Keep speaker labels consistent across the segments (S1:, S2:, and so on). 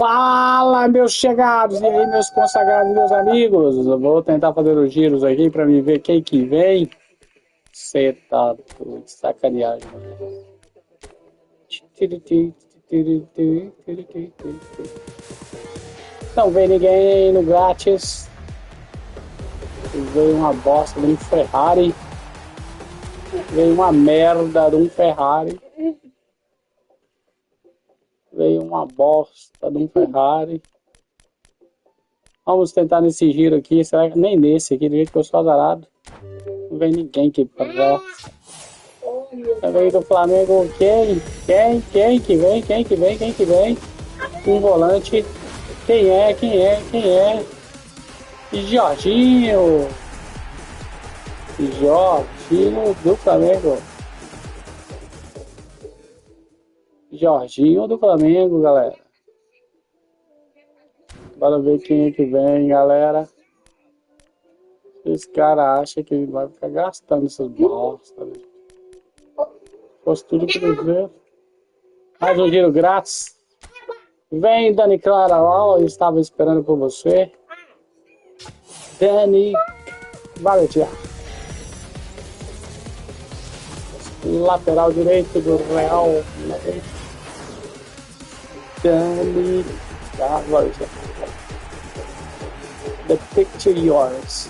S1: Fala, meus chegados! E aí, meus consagrados, meus amigos? Eu vou tentar fazer os giros aqui pra me ver quem que vem. Você tá doido, sacaneagem. Não vem ninguém no grátis. Veio uma bosta de um Ferrari. Veio uma merda de um Ferrari. Veio uma bosta de um Ferrari. Vamos tentar nesse giro aqui. Será que nem nesse aqui, do jeito que eu sou azarado? Não vem ninguém que presta. Vem do Flamengo quem? Quem que vem? Quem que vem? Quem que vem? Um volante. Quem é? Jorginho. Jorginho do Flamengo. Jorginho do Flamengo, galera. Bora ver quem é que vem, galera. Esse cara acha que vai ficar gastando essas bostas. Né? Fosse tudo cruzeiro. Mais um giro grátis. Vem, Dani Clara, ó, eu estava esperando por você. Dani, vai, Tiago. Lateral direito do Real. Dani, vai, Tiago. The picture yours.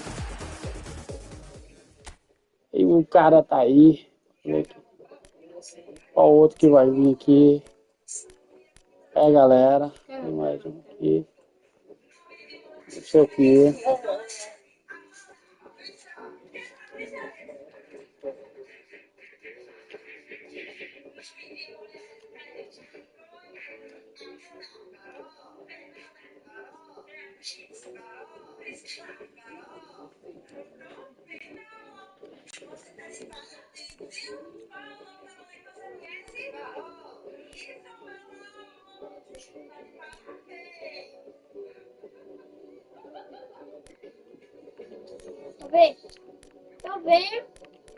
S1: E o cara tá aí. Qual outro que vai vir aqui? É, galera. Tem mais um aqui. Esse aqui.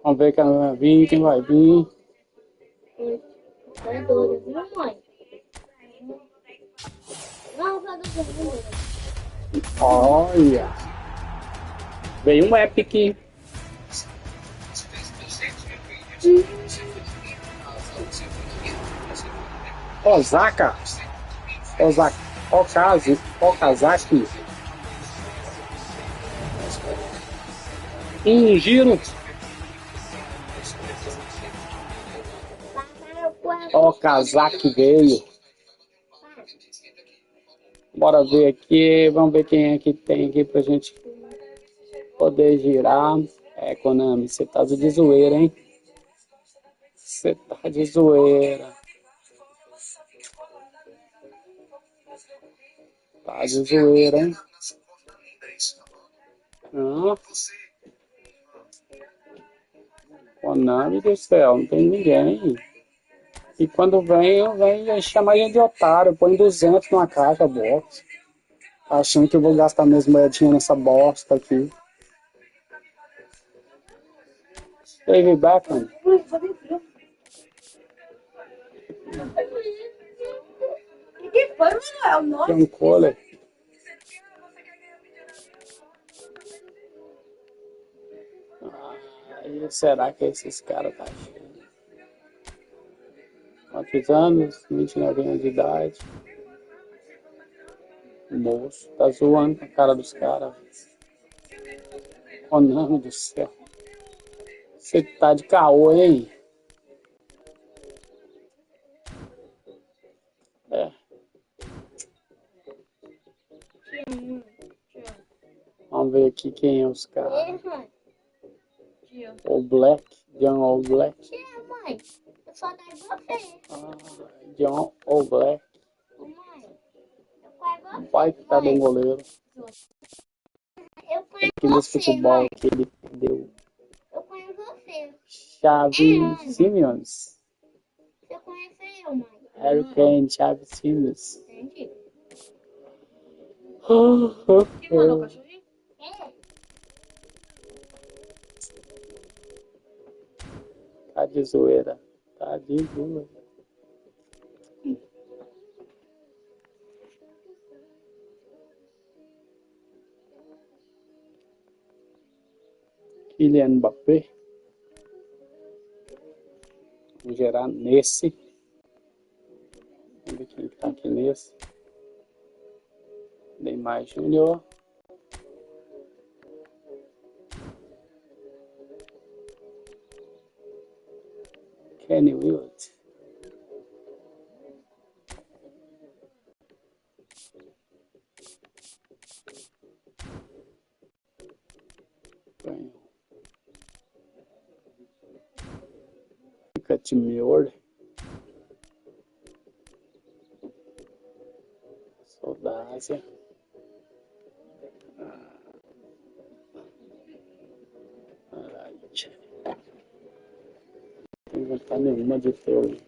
S1: Vamos ver quem vai vir, quem vai vir. Olha. Veio um Epic. Osaka. Okazaki. Um giro. Okazaki veio. Bora ver aqui. Vamos ver quem é que tem aqui pra gente poder girar. É, Konami, você tá de zoeira, hein? Você tá de zoeira. Tá de zoeira, hein? Ah. Konami do céu, não tem ninguém. E quando vem chamar gente de otário. Põe 200 numa caixa, bosta. Achando que eu vou gastar minhas moedinhas nessa bosta aqui. David Beckham. John Cole. Aí, será que esses caras tá achando? Quantos anos? 29 anos de idade. Moço, tá zoando com a cara dos caras. Oh, não do céu. Você tá de caô, hein? É. Vamos ver aqui quem é os caras. O Black. John O Black.
S2: Mãe, eu só dei você.
S1: John O Black. Vai que tá bom goleiro. Aqui nesse futebol que ele deu.
S2: Eu conheço você.
S1: Xavi Simons.
S2: Você conhece eu, mãe?
S1: Harry Kane, Xavi Simons.
S2: Entendi.
S3: Quem mandou o cachorrinho?
S1: Tá de zoeira. Tá de zoeira. Kylian Mbappé. Vou gerar nesse. Vamos ver quem está aqui nesse. Neymar Júnior. Kenny Willett. Fica time Order. Sou da Ásia. Não tem vontade nenhuma de ter hoje.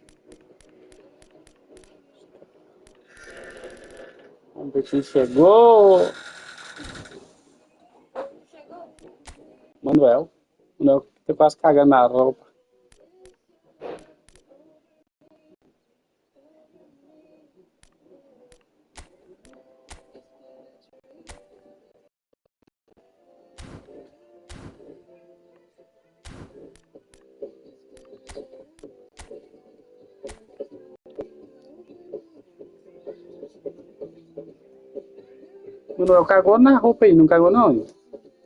S1: Vamos ver quem chegou. Manuel. Manuel tá quase cagando na roupa. Manuel cagou na roupa aí, não cagou não?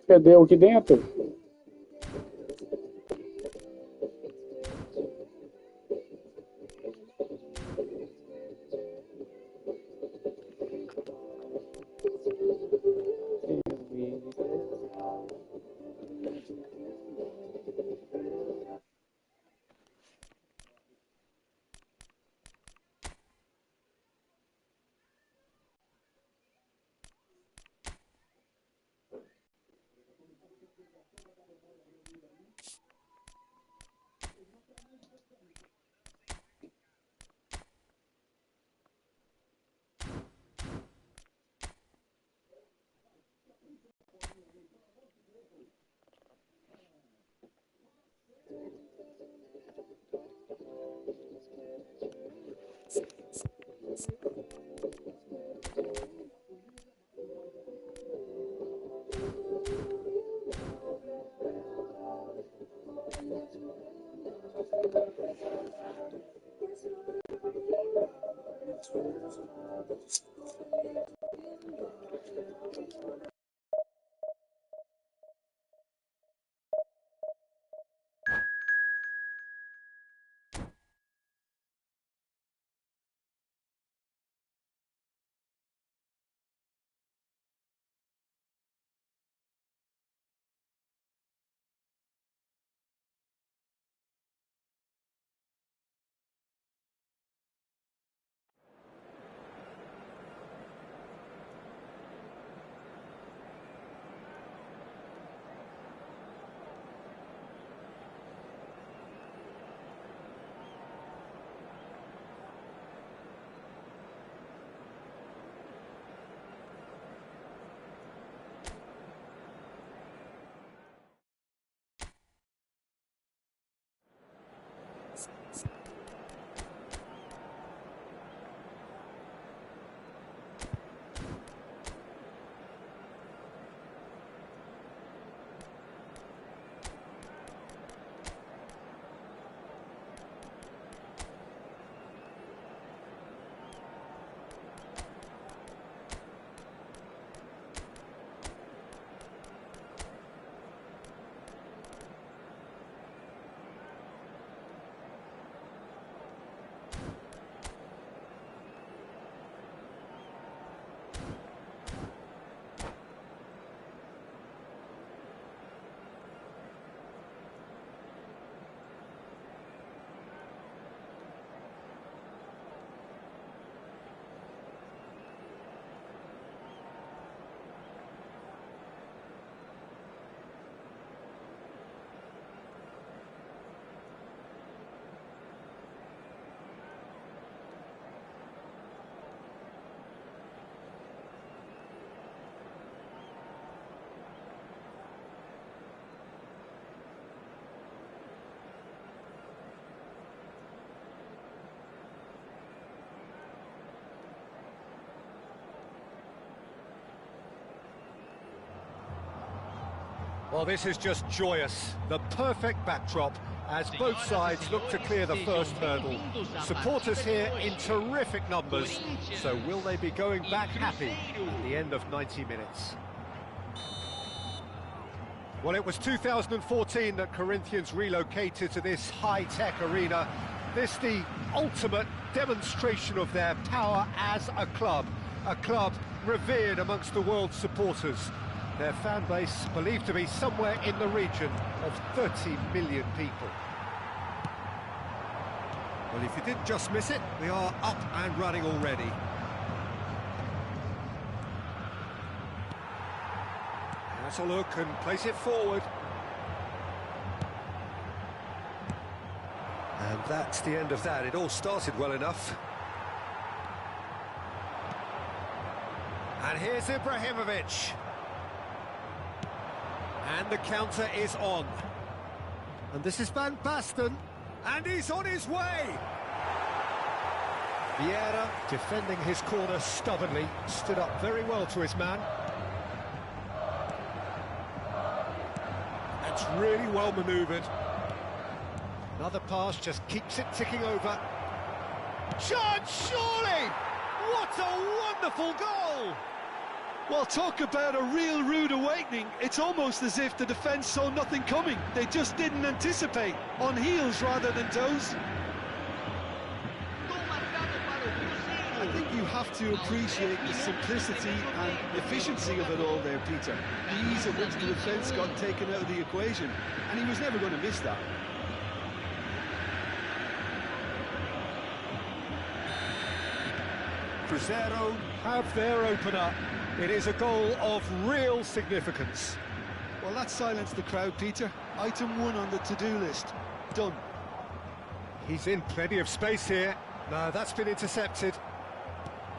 S1: Perdeu aqui dentro.
S4: Well, this is just joyous. The perfect backdrop as both sides look to clear the first hurdle. Supporters here in terrific numbers. So will they be going back happy at the end of 90 minutes? Well, it was 2014 that Corinthians relocated to this high-tech arena. This the ultimate demonstration of their power as a club revered amongst the world's supporters. Their fan base believed to be somewhere in the region of 30 million people. Well, if you didn't just miss it, we are up and running already. That's a look and place it forward. And that's the end of that. It all started well enough. And here's Ibrahimovic. And the counter is on. And this is Van Basten. And he's on his way. Vieira, defending his corner stubbornly, stood up very well to his man. That's really well manoeuvred. Another pass just keeps it ticking over. Chance, surely! What a wonderful goal!
S5: Well, talk about a real rude awakening. It's almost as if the defence saw nothing coming. They just didn't anticipate. On heels rather than toes. I think you have to appreciate the simplicity and efficiency of it all there, Peter. The ease at which the defence got taken out of the equation. And he was never going to miss that.
S4: Cruzeiro have their opener. It is a goal of real significance.
S5: Well, that silenced the crowd, Peter. Item 1 on the to-do list. Done.
S4: He's in plenty of space here. No, that's been intercepted.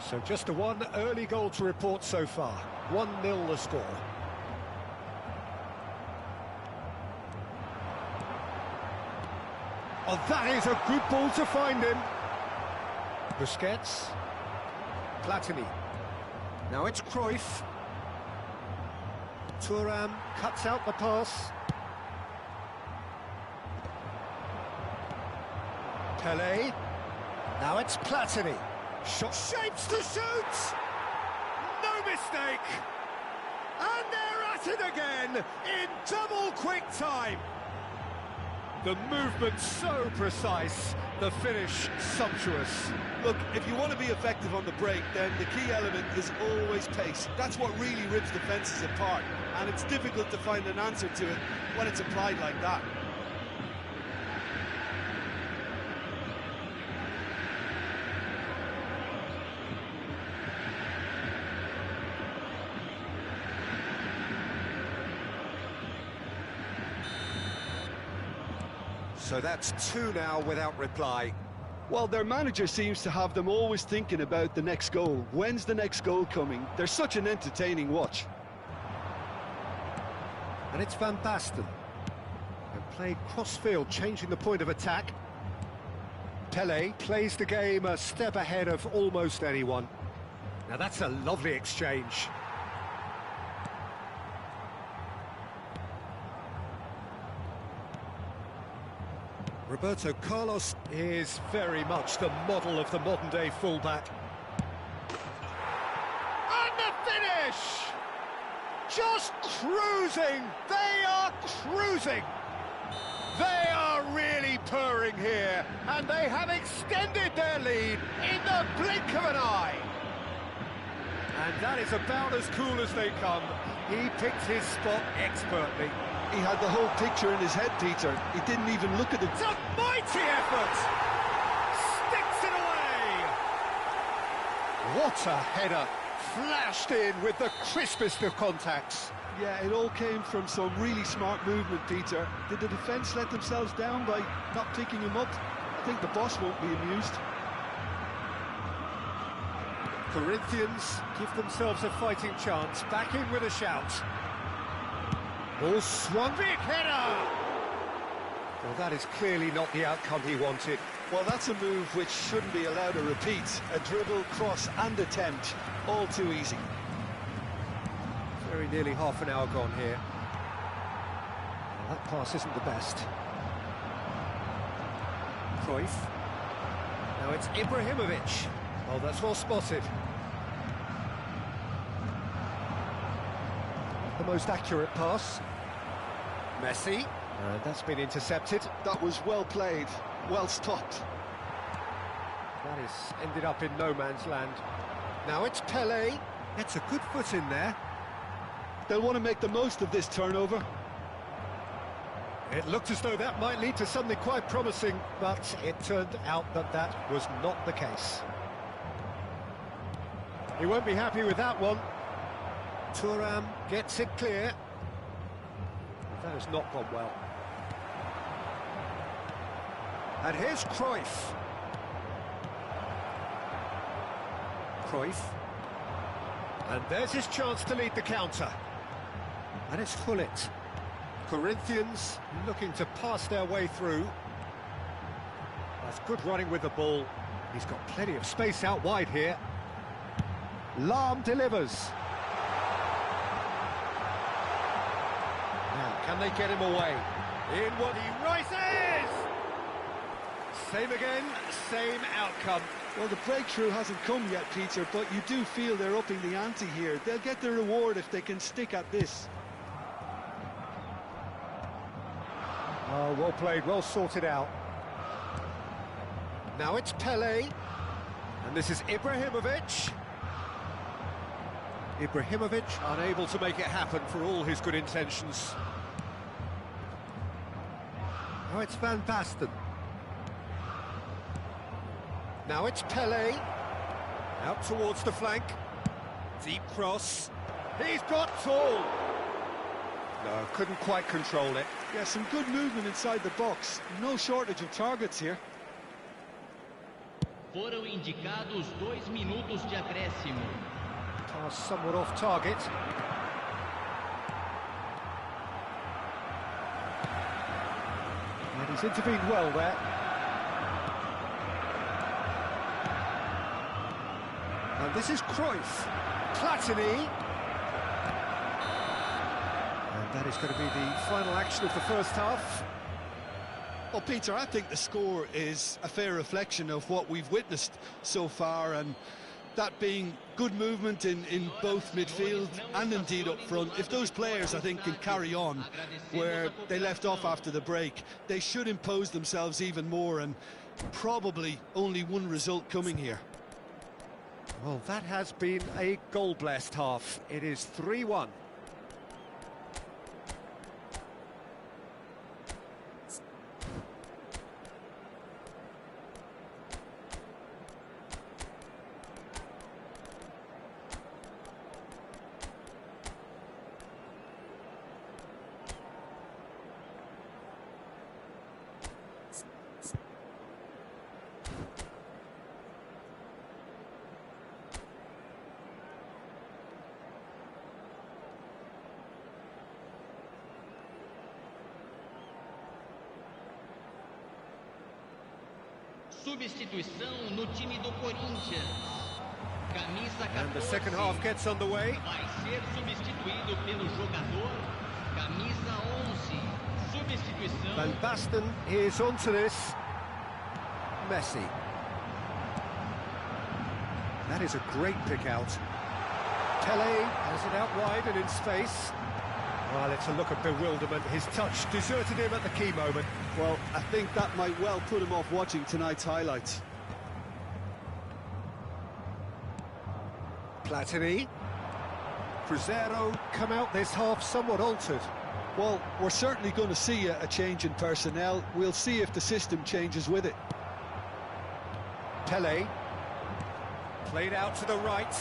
S4: So just the one early goal to report so far. 1-0 the score. Oh, that is a good ball to find him. Busquets. Platini. Now it's Cruyff. Thuram cuts out the pass. Pelé. Now it's Platini. Shot shapes to shoot! No mistake! And they're at it again in double quick time. The movement so precise, the finish sumptuous.
S5: Look, if you want to be effective on the break, then the key element is always pace. That's what really rips defences apart, and it's difficult to find an answer to it when it's applied like that.
S4: So that's 2 now without reply.
S5: Well, their manager seems to have them always thinking about the next goal. When's the next goal coming? They're such an entertaining watch.
S4: And it's Van Basten. And played cross-field, changing the point of attack. Pelé plays the game a step ahead of almost anyone. Now that's a lovely exchange. Roberto Carlos is very much the model of the modern-day fullback. And the finish! Just cruising! They are cruising! They are really purring here, and they have extended their lead in the blink of an eye. And that is about as cool as they come. He picked his spot expertly.
S5: He had the whole picture in his head, Peter. He didn't even look at it.
S4: It's a mighty effort! Sticks it away! What a header! Flashed in with the crispest of contacts.
S5: Yeah, it all came from some really smart movement, Peter. Did the defence let themselves down by not picking him up? I think the boss won't be amused.
S4: Corinthians give themselves a fighting chance. Back in with a shout. Ball swung. Big header! Well, that is clearly not the outcome he wanted.
S5: Well, that's a move which shouldn't be allowed to repeat. A dribble, cross and attempt. All too easy.
S4: Very nearly half an hour gone here. That pass isn't the best. Cruyff. Now it's Ibrahimovic. Oh, that's well spotted. The most accurate pass. Messi. That's been intercepted.
S5: That was well played, well stopped.
S4: That has ended up in no man's land. Now it's Pelé. Gets a good foot in there.
S5: They'll want to make the most of this turnover.
S4: It looked as though that might lead to something quite promising, but it turned out that that was not the case. He won't be happy with that one. Thuram gets it clear. That has not gone well. And here's Cruyff. Cruyff. And there's his chance to lead the counter. And it's Gullit. Corinthians looking to pass their way through. That's good running with the ball. He's got plenty of space out wide here. Lahm delivers. Now, can they get him away? In what he rises! Same again, same outcome.
S5: Well, the breakthrough hasn't come yet, Peter, but you do feel they're upping the ante here. They'll get the reward if they can stick at this.
S4: Oh, well played, well sorted out. Now it's Pelé. And this is Ibrahimovic. Ibrahimovic unable to make it happen for all his good intentions. Now it's Van Basten. Now it's Pelé. Out towards the flank. Deep cross. He's got tall. No, couldn't quite control it.
S5: Yeah, some good movement inside the box. No shortage of targets here.
S6: Foram indicados 2 minutos de acréscimo.
S4: Pass somewhat off target. And he's intervened well there. And this is Cruyff. Platini. And that is going to be the final action of the first half.
S5: Well, Peter, I think the score is a fair reflection of what we've witnessed so far, and that being good movement in both midfield and indeed up front. If those players, I think, can carry on where they left off after the break, they should impose themselves even more, and probably only one result coming here.
S4: Well, that has been a goal-blessed half. It is 3-1.
S6: Substituição no time do Corinthians. Camisa 14.
S4: And the second half gets underway.
S6: Vai ser substituído pelo jogador camisa 11. Substituição.
S4: Van Basten is onto this. Messi. That is a great pick out. Pelé has it out wide and in space. Well, it's a look of bewilderment. His touch deserted him at the key moment.
S5: Well, I think that might well put him off watching tonight's highlights.
S4: Platini. Cruzeiro come out this half somewhat altered.
S5: Well, we're certainly going to see a change in personnel. We'll see if the system changes with it.
S4: Pelé. Played out to the right.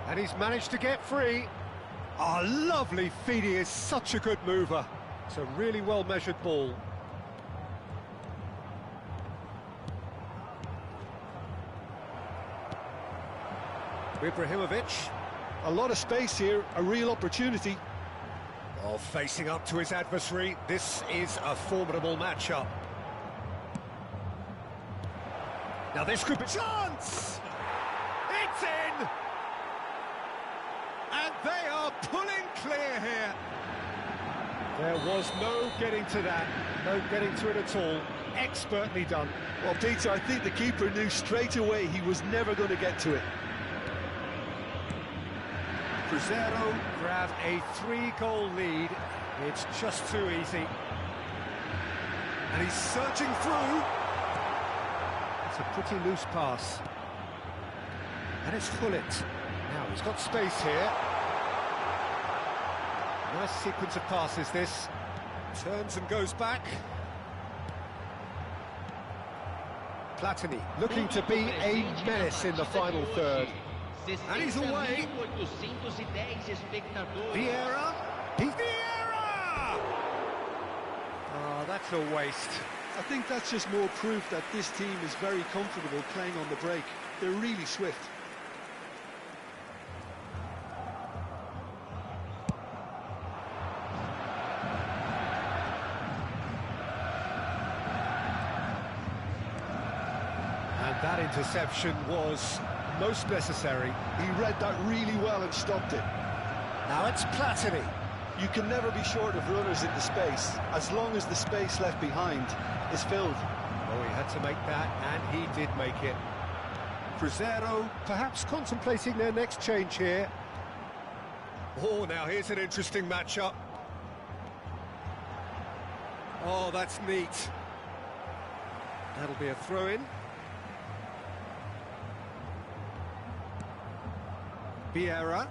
S4: And he's managed to get free. Oh, lovely feed. He is such a good mover. It's a really well-measured ball. Ibrahimovic.
S5: A lot of space here, a real opportunity.
S4: Oh, facing up to his adversary. This is a formidable matchup. Now this could be... Chance! It's in! And they are pulling clear here. There was no getting to that, no getting to it at all. Expertly done.
S5: Well, Peter, I think the keeper knew straight away he was never going to get to it.
S4: Cruzeiro grab a 3-goal lead. It's just too easy. And he's searching through. It's a pretty loose pass. And it's Gullit. Now he's got space here. Nice sequence of passes this. Turns and goes back. Platini looking to be a menace in the final third. And he's away. Vieira. He's Vieira! Oh, that's a waste.
S5: I think that's just more proof that this team is very comfortable playing on the break. They're really swift.
S4: And that interception was most necessary.
S5: He read that really well and stopped it.
S4: Now it's Platini.
S5: You can never be short of runners in the space, as long as the space left behind is filled.
S4: Oh, he had to make that, and he did make it. Cruzeiro perhaps contemplating their next change here. Oh, now here's an interesting matchup. Oh, that's neat. That'll be a throw-in. Vieira,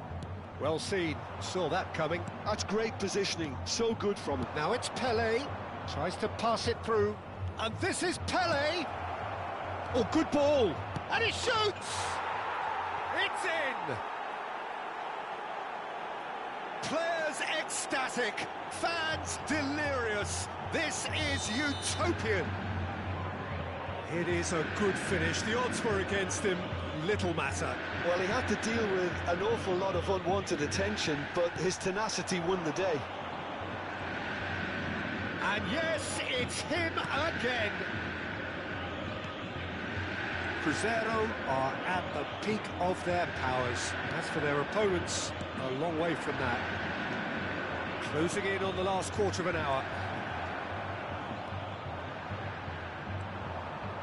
S4: well seen, saw that coming.
S5: That's great positioning, so good from him.
S4: Now it's Pelé, tries to pass it through, and this is Pelé! Oh, good ball, and he shoots! It's in! Players ecstatic, fans delirious. This is utopian. It is a good finish. The odds were against him. Little matter.
S5: Well, he had to deal with an awful lot of unwanted attention, but his tenacity won the day.
S4: And yes, it's him again. Cruzeiro are at the peak of their powers. As for their opponents, a long way from that. Closing in on the last quarter of an hour.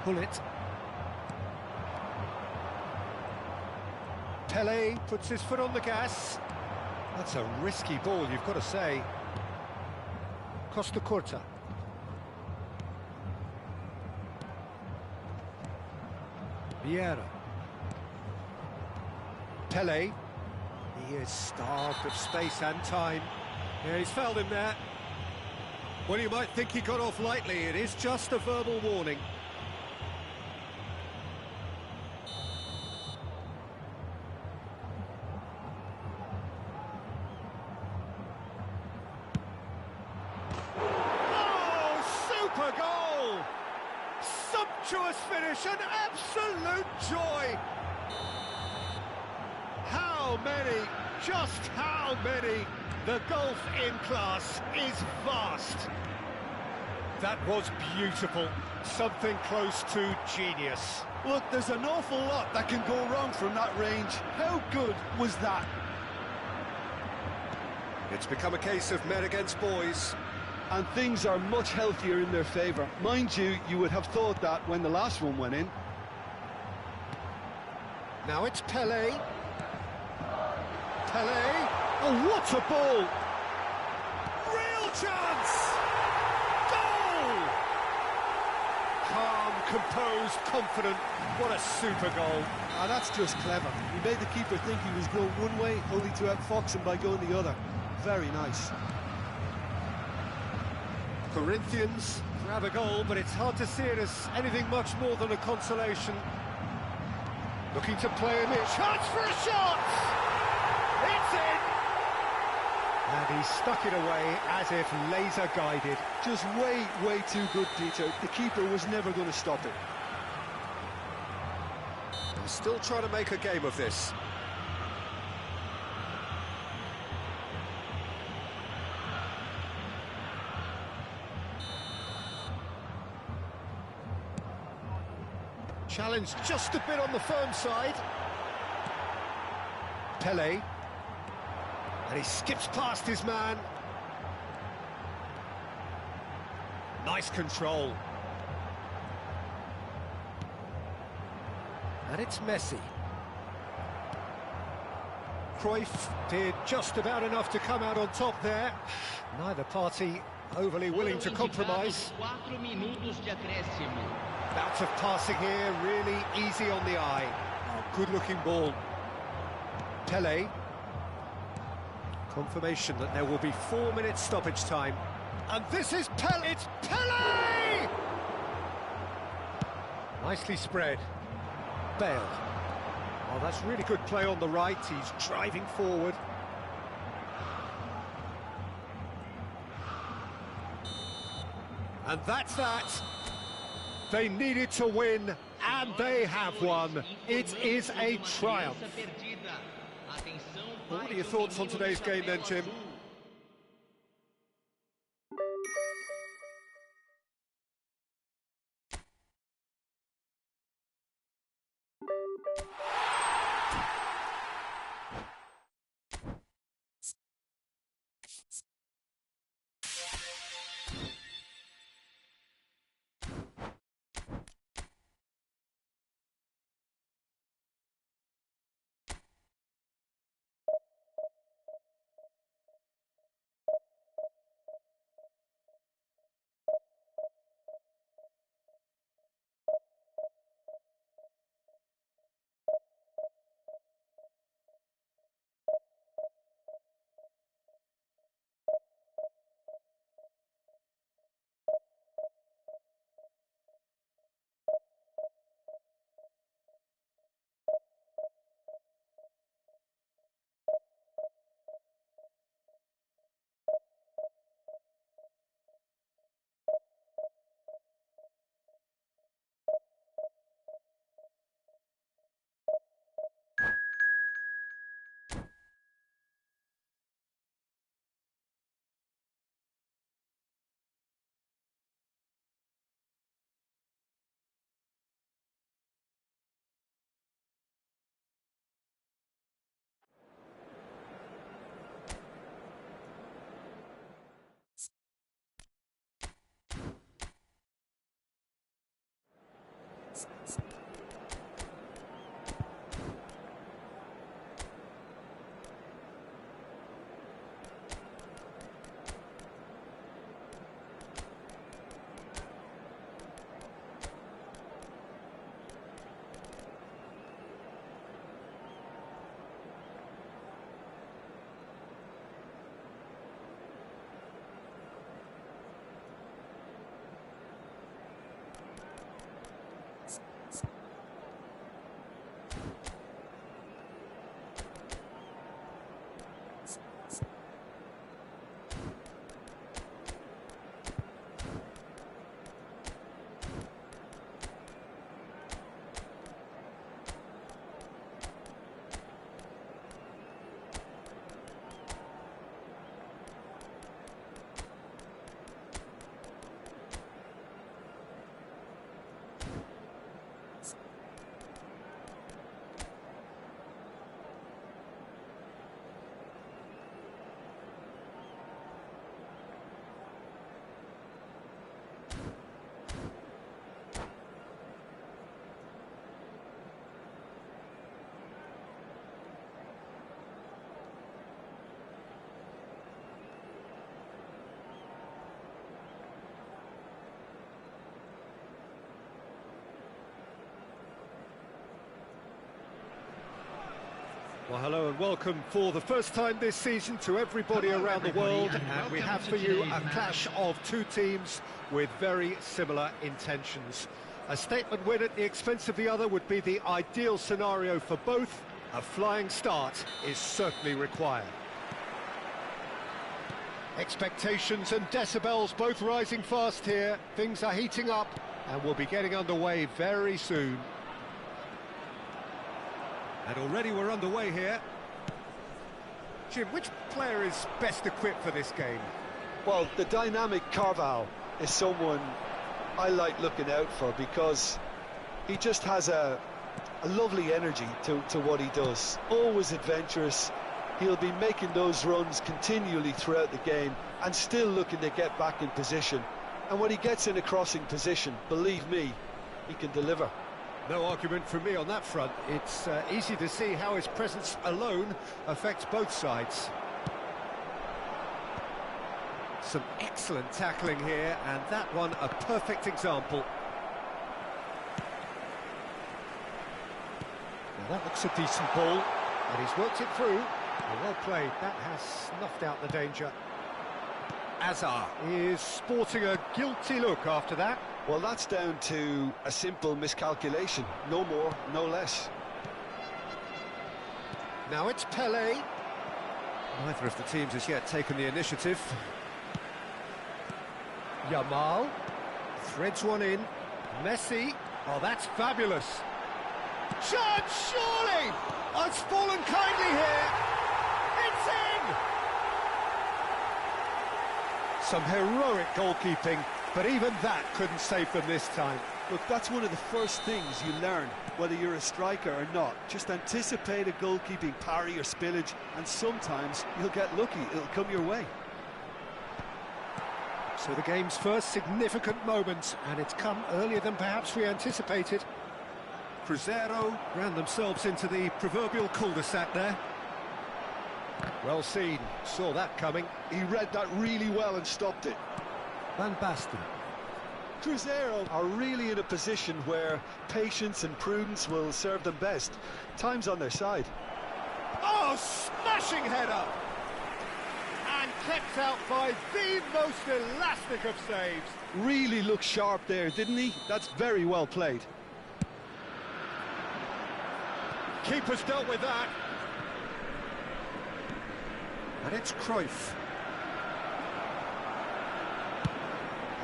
S4: Gullit. Pelé puts his foot on the gas. That's a risky ball, you've got to say. Costa Curta. Vieira. Pelé. He is starved of space and time. Yeah, he's fouled him there. Well, you might think he got off lightly. It is just a verbal warning. Goal! Sumptuous finish, an absolute joy! How many, just how many? The golf in class is vast. That was beautiful, something close to genius.
S5: Look, there's an awful lot that can go wrong from that range. How good was that?
S4: It's become a case of men against boys.
S5: And things are much healthier in their favour. Mind you, you would have thought that when the last one went in.
S4: Now it's Pelé. Pelé. Oh, what a ball! Real chance! Goal! Calm, composed, confident. What a super goal.
S5: And that's just clever. He made the keeper think he was going one way, only to outfox him by going the other. Very nice.
S4: Corinthians grab a goal, but it's hard to see it as anything much more than a consolation. Looking to play him in. Chance for a shot! It's in! And he stuck it away as if laser guided.
S5: Just way too good, Peter. The keeper was never going to stop it.
S4: They're still trying to make a game of this. Challenge just a bit on the firm side. Pelé. And he skips past his man. Nice control. And it's Messi. Cruyff did just about enough to come out on top there. Neither party overly willing to compromise.
S6: 4 minutos de acréscimo.
S4: Bouts of passing here, really easy on the eye. Oh, good-looking ball. Pele. Confirmation that there will be 4 minutes stoppage time. And this is Pele. It's Pele! Nicely spread. Bale. Oh, that's really good play on the right. He's driving forward. And that's that. They needed to win, and they have won. It is a triumph. What are your thoughts on today's game then, Jim? Well, hello and welcome for the first time this season to everybody around the world, and we have for you a clash of two teams with very similar intentions. A statement win at the expense of the other would be the ideal scenario for both. A flying start is certainly required. Expectations and decibels both rising fast here. Things are heating up and we'll be getting underway very soon. And already we're underway here. Jim, which player is best equipped for this game?
S7: Well, the dynamic Carval is someone I like looking out for because he just has a lovely energy to what he does. Always adventurous. He'll be making those runs continually throughout the game and still looking to get back in position. And when he gets in a crossing position, believe me, he can deliver.
S4: No argument from me on that front. It's easy to see how his presence alone affects both sides. Some excellent tackling here, and that one a perfect example. Now that looks a decent ball, and he's worked it through. Well played, that has snuffed out the danger. Azar is sporting a guilty look after that.
S7: Well, that's down to a simple miscalculation. No more, no less.
S4: Now it's Pele. Neither of the teams has yet taken the initiative. Yamal threads one in. Messi. Oh, that's fabulous. Chance, surely! Oh, it's fallen kindly here. It's in! Some heroic goalkeeping, but even that couldn't save them this time.
S7: Look, that's one of the first things you learn, whether you're a striker or not. Just anticipate a goalkeeping parry or spillage, and sometimes you'll get lucky. It'll come your way.
S4: So the game's first significant moment, and it's come earlier than perhaps we anticipated. Cruzeiro ran themselves into the proverbial cul-de-sac there. Well seen, saw that coming.
S7: He read that really well and stopped it.
S4: Van Basten.
S7: Cruzeiro are really in a position where patience and prudence will serve them best. Time's on their side.
S4: Oh, smashing header! And kept out by the most elastic of saves.
S7: Really looked sharp there, didn't he? That's very well played.
S4: Keeper's dealt with that. And it's Cruyff.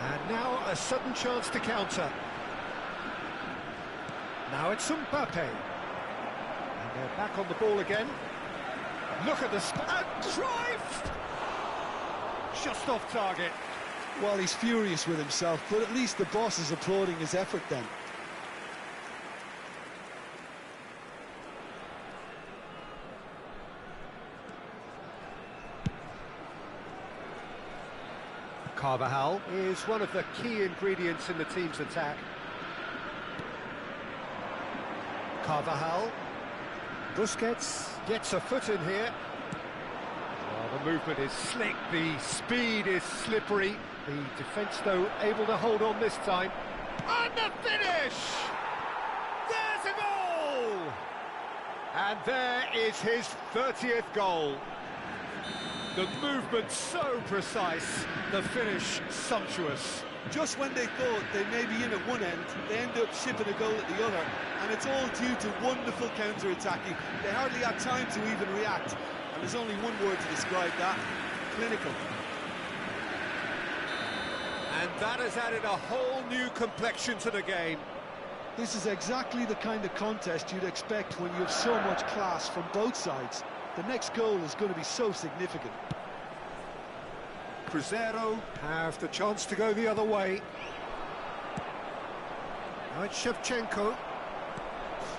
S4: And now a sudden chance to counter. Now it's Mbappe. And they're back on the ball again. Look at the and Cruyff! Just off target.
S7: Well, he's furious with himself, but at least the boss is applauding his effort then.
S4: Carvajal is one of the key ingredients in the team's attack. Carvajal. Busquets gets a foot in here. Well, the movement is slick, the speed is slippery. The defence, though, able to hold on this time. And the finish! There's a goal! And there is his 30th goal. The movement so precise, the finish sumptuous.
S7: Just when they thought they may be in at one end, they end up shipping a goal at the other, and it's all due to wonderful counter-attacking. They hardly had time to even react, and there's only one word to describe that: clinical.
S4: And that has added a whole new complexion to the game.
S7: This is exactly the kind of contest you'd expect when you have so much class from both sides. The next goal is going to be so significant.
S4: Cruzeiro have the chance to go the other way. Now it's Shevchenko.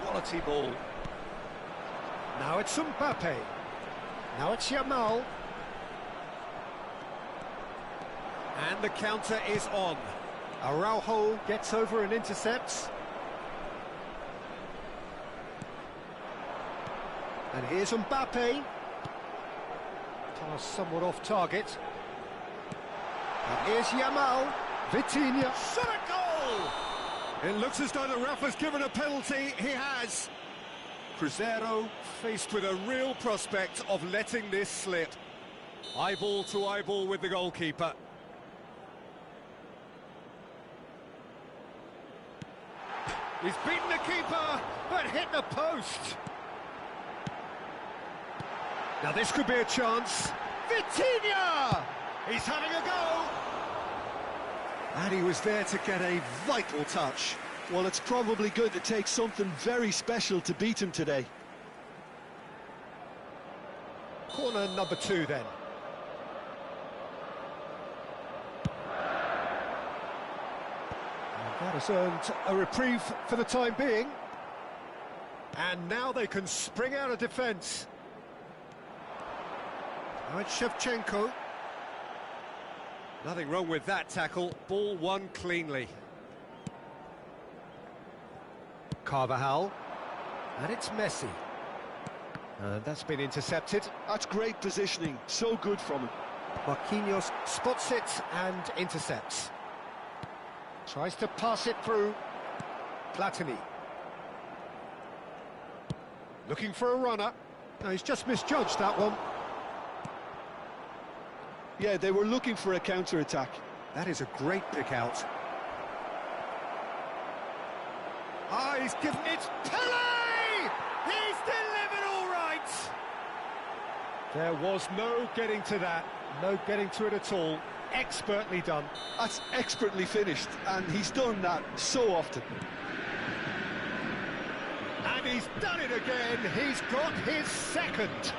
S4: Quality ball. Now it's Mbappe. Now it's Yamal. And the counter is on. Araujo gets over and intercepts. And here's Mbappe. Pass somewhat off target. And here's Yamal. Vitinha. Shot a goal! It looks as though the ref has given a penalty. He has. Cruzeiro faced with a real prospect of letting this slip. Eyeball to eyeball with the goalkeeper. He's beaten the keeper, but hit the post. Now this could be a chance. Vitinha! He's having a go! And he was there to get a vital touch.
S7: Well, it's probably going to take something very special to beat him today.
S4: Corner number 2 then. And that has earned a reprieve for the time being. And now they can spring out of defence. Now it's Shevchenko.
S8: Nothing wrong with that tackle. Ball won cleanly. Carvajal. And it's Messi. And that's been intercepted.
S7: That's great positioning, so good from him.
S8: Marquinhos spots it and intercepts. Tries to pass it through. Platini. Looking for a runner. No, he's just misjudged that one.
S7: Yeah, they were looking for a counter-attack.
S8: That is a great pick out. Ah, he's given...
S4: It's Pele! He's delivered all right!
S8: There was no getting to that. No getting to it at all. Expertly done.
S7: That's expertly finished, and he's done that so often.
S8: And he's done it again. He's got his second.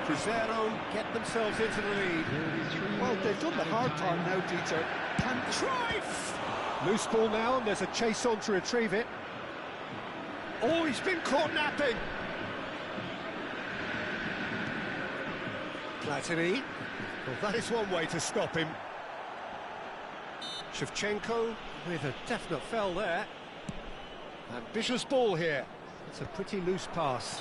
S8: Crescer get themselves into the lead.
S7: Well, they've done the hard part now, Peter.
S8: Drive! Loose ball now, and there's a chase on to retrieve it. Oh, he's been caught napping. Platini. Well, that is one way to stop him. Shevchenko with a definite foul there. Ambitious ball here. It's a pretty loose pass.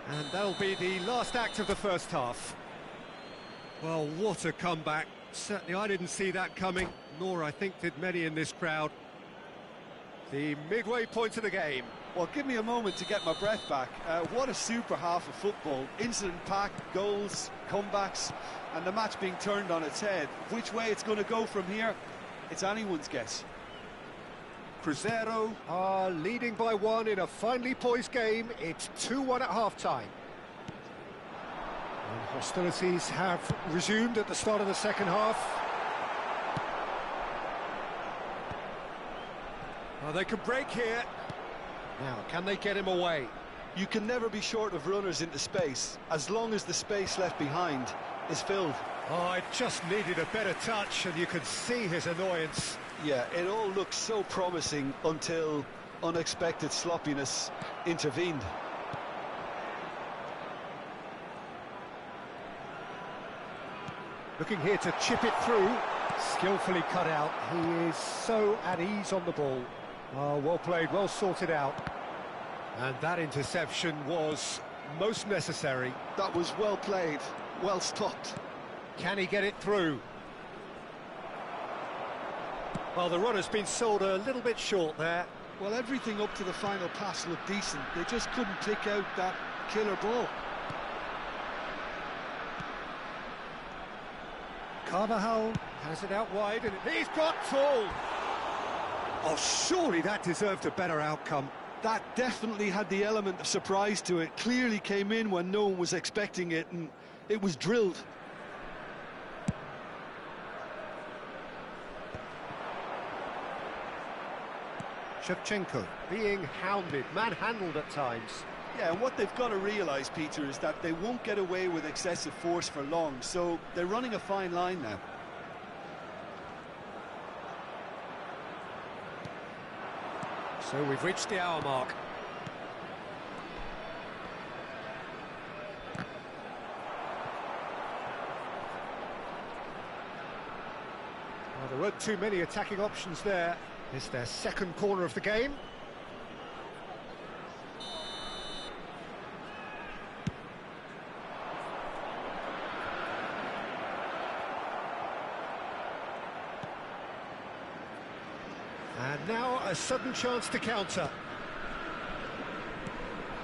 S8: And that'll be the last act of the first half. Well, what a comeback. Certainly I didn't see that coming, nor I think did many in this crowd. The midway point of the game.
S7: Well, give me a moment to get my breath back. What a super half of football. Incident-packed, goals, comebacks, and the match being turned on its head. Which way it's going to go from here, it's anyone's guess.
S8: Cruzeiro are leading by one in a finely poised game. It's 2-1 at half-time. And hostilities have resumed at the start of the second half. Oh, they could break here. Now, can they get him away?
S7: You can never be short of runners into space, as long as the space left behind is filled.
S8: Oh, it just needed a better touch, and you could see his annoyance.
S7: Yeah, it all looked so promising until unexpected sloppiness intervened.
S8: Looking here to chip it through. Skillfully cut out. He is so at ease on the ball. Oh, well played, well sorted out. And that interception was most necessary.
S7: That was well played, well stopped.
S8: Can he get it through? Well, the runner's been sold a little bit short there.
S7: Well, everything up to the final pass looked decent. They just couldn't pick out that killer ball.
S8: Carvajal has it out wide, and he's got tall. Oh, surely that deserved a better outcome.
S7: That definitely had the element of surprise to it. Clearly came in when no one was expecting it, and it was drilled.
S8: Shevchenko being hounded, manhandled at times.
S7: Yeah, and what they've got to realise, Peter, is that they won't get away with excessive force for long, so they're running a fine line now.
S8: So we've reached the hour mark. Well, there weren't too many attacking options there. It's their second corner of the game. And now a sudden chance to counter.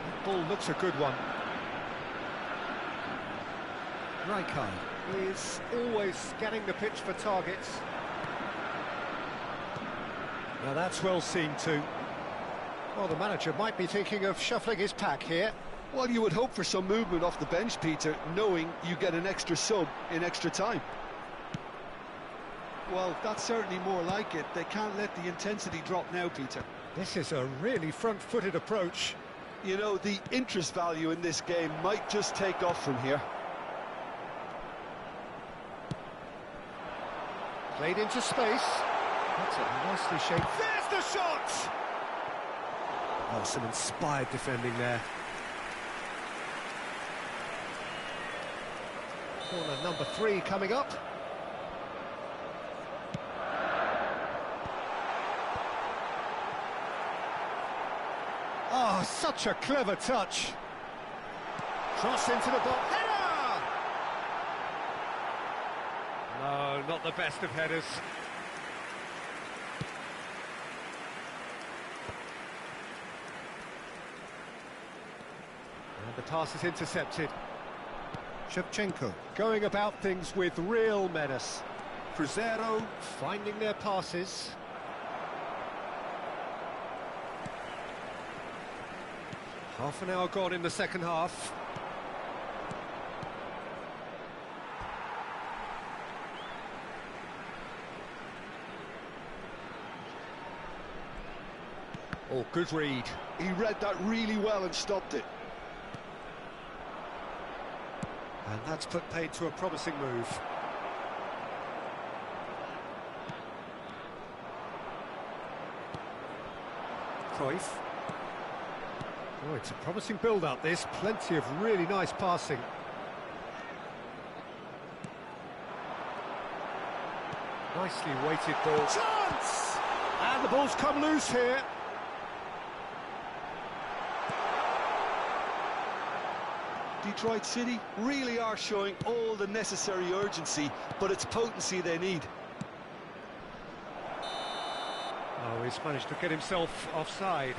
S8: That ball looks a good one. Rijkaard is always scanning the pitch for targets. Now that's well seen too. Well, the manager might be thinking of shuffling his pack here.
S7: Well, you would hope for some movement off the bench, Peter, knowing you get an extra sub in extra time. Well, that's certainly more like it. They can't let the intensity drop now, Peter.
S8: This is a really front-footed approach.
S7: You know, the interest value in this game might just take off from here.
S8: Played into space. That's a nicely shaped...
S4: There's the shot!
S8: Oh, some inspired defending there. Corner number 3 coming up. Oh, such a clever touch. Cross into the box. Header! No, not the best of headers. And the pass is intercepted. Shevchenko going about things with real menace. Cruzeiro finding their passes. Half an hour gone in the second half. Oh, good read.
S7: He read that really well and stopped it.
S8: And that's put paid to a promising move. Cruyff. Oh, it's a promising build-up, this. Plenty of really nice passing. Nicely weighted ball. Chance! And the ball's come loose here.
S7: Detroit City really are showing all the necessary urgency, but it's potency they need.
S8: Oh, he's managed to get himself offside.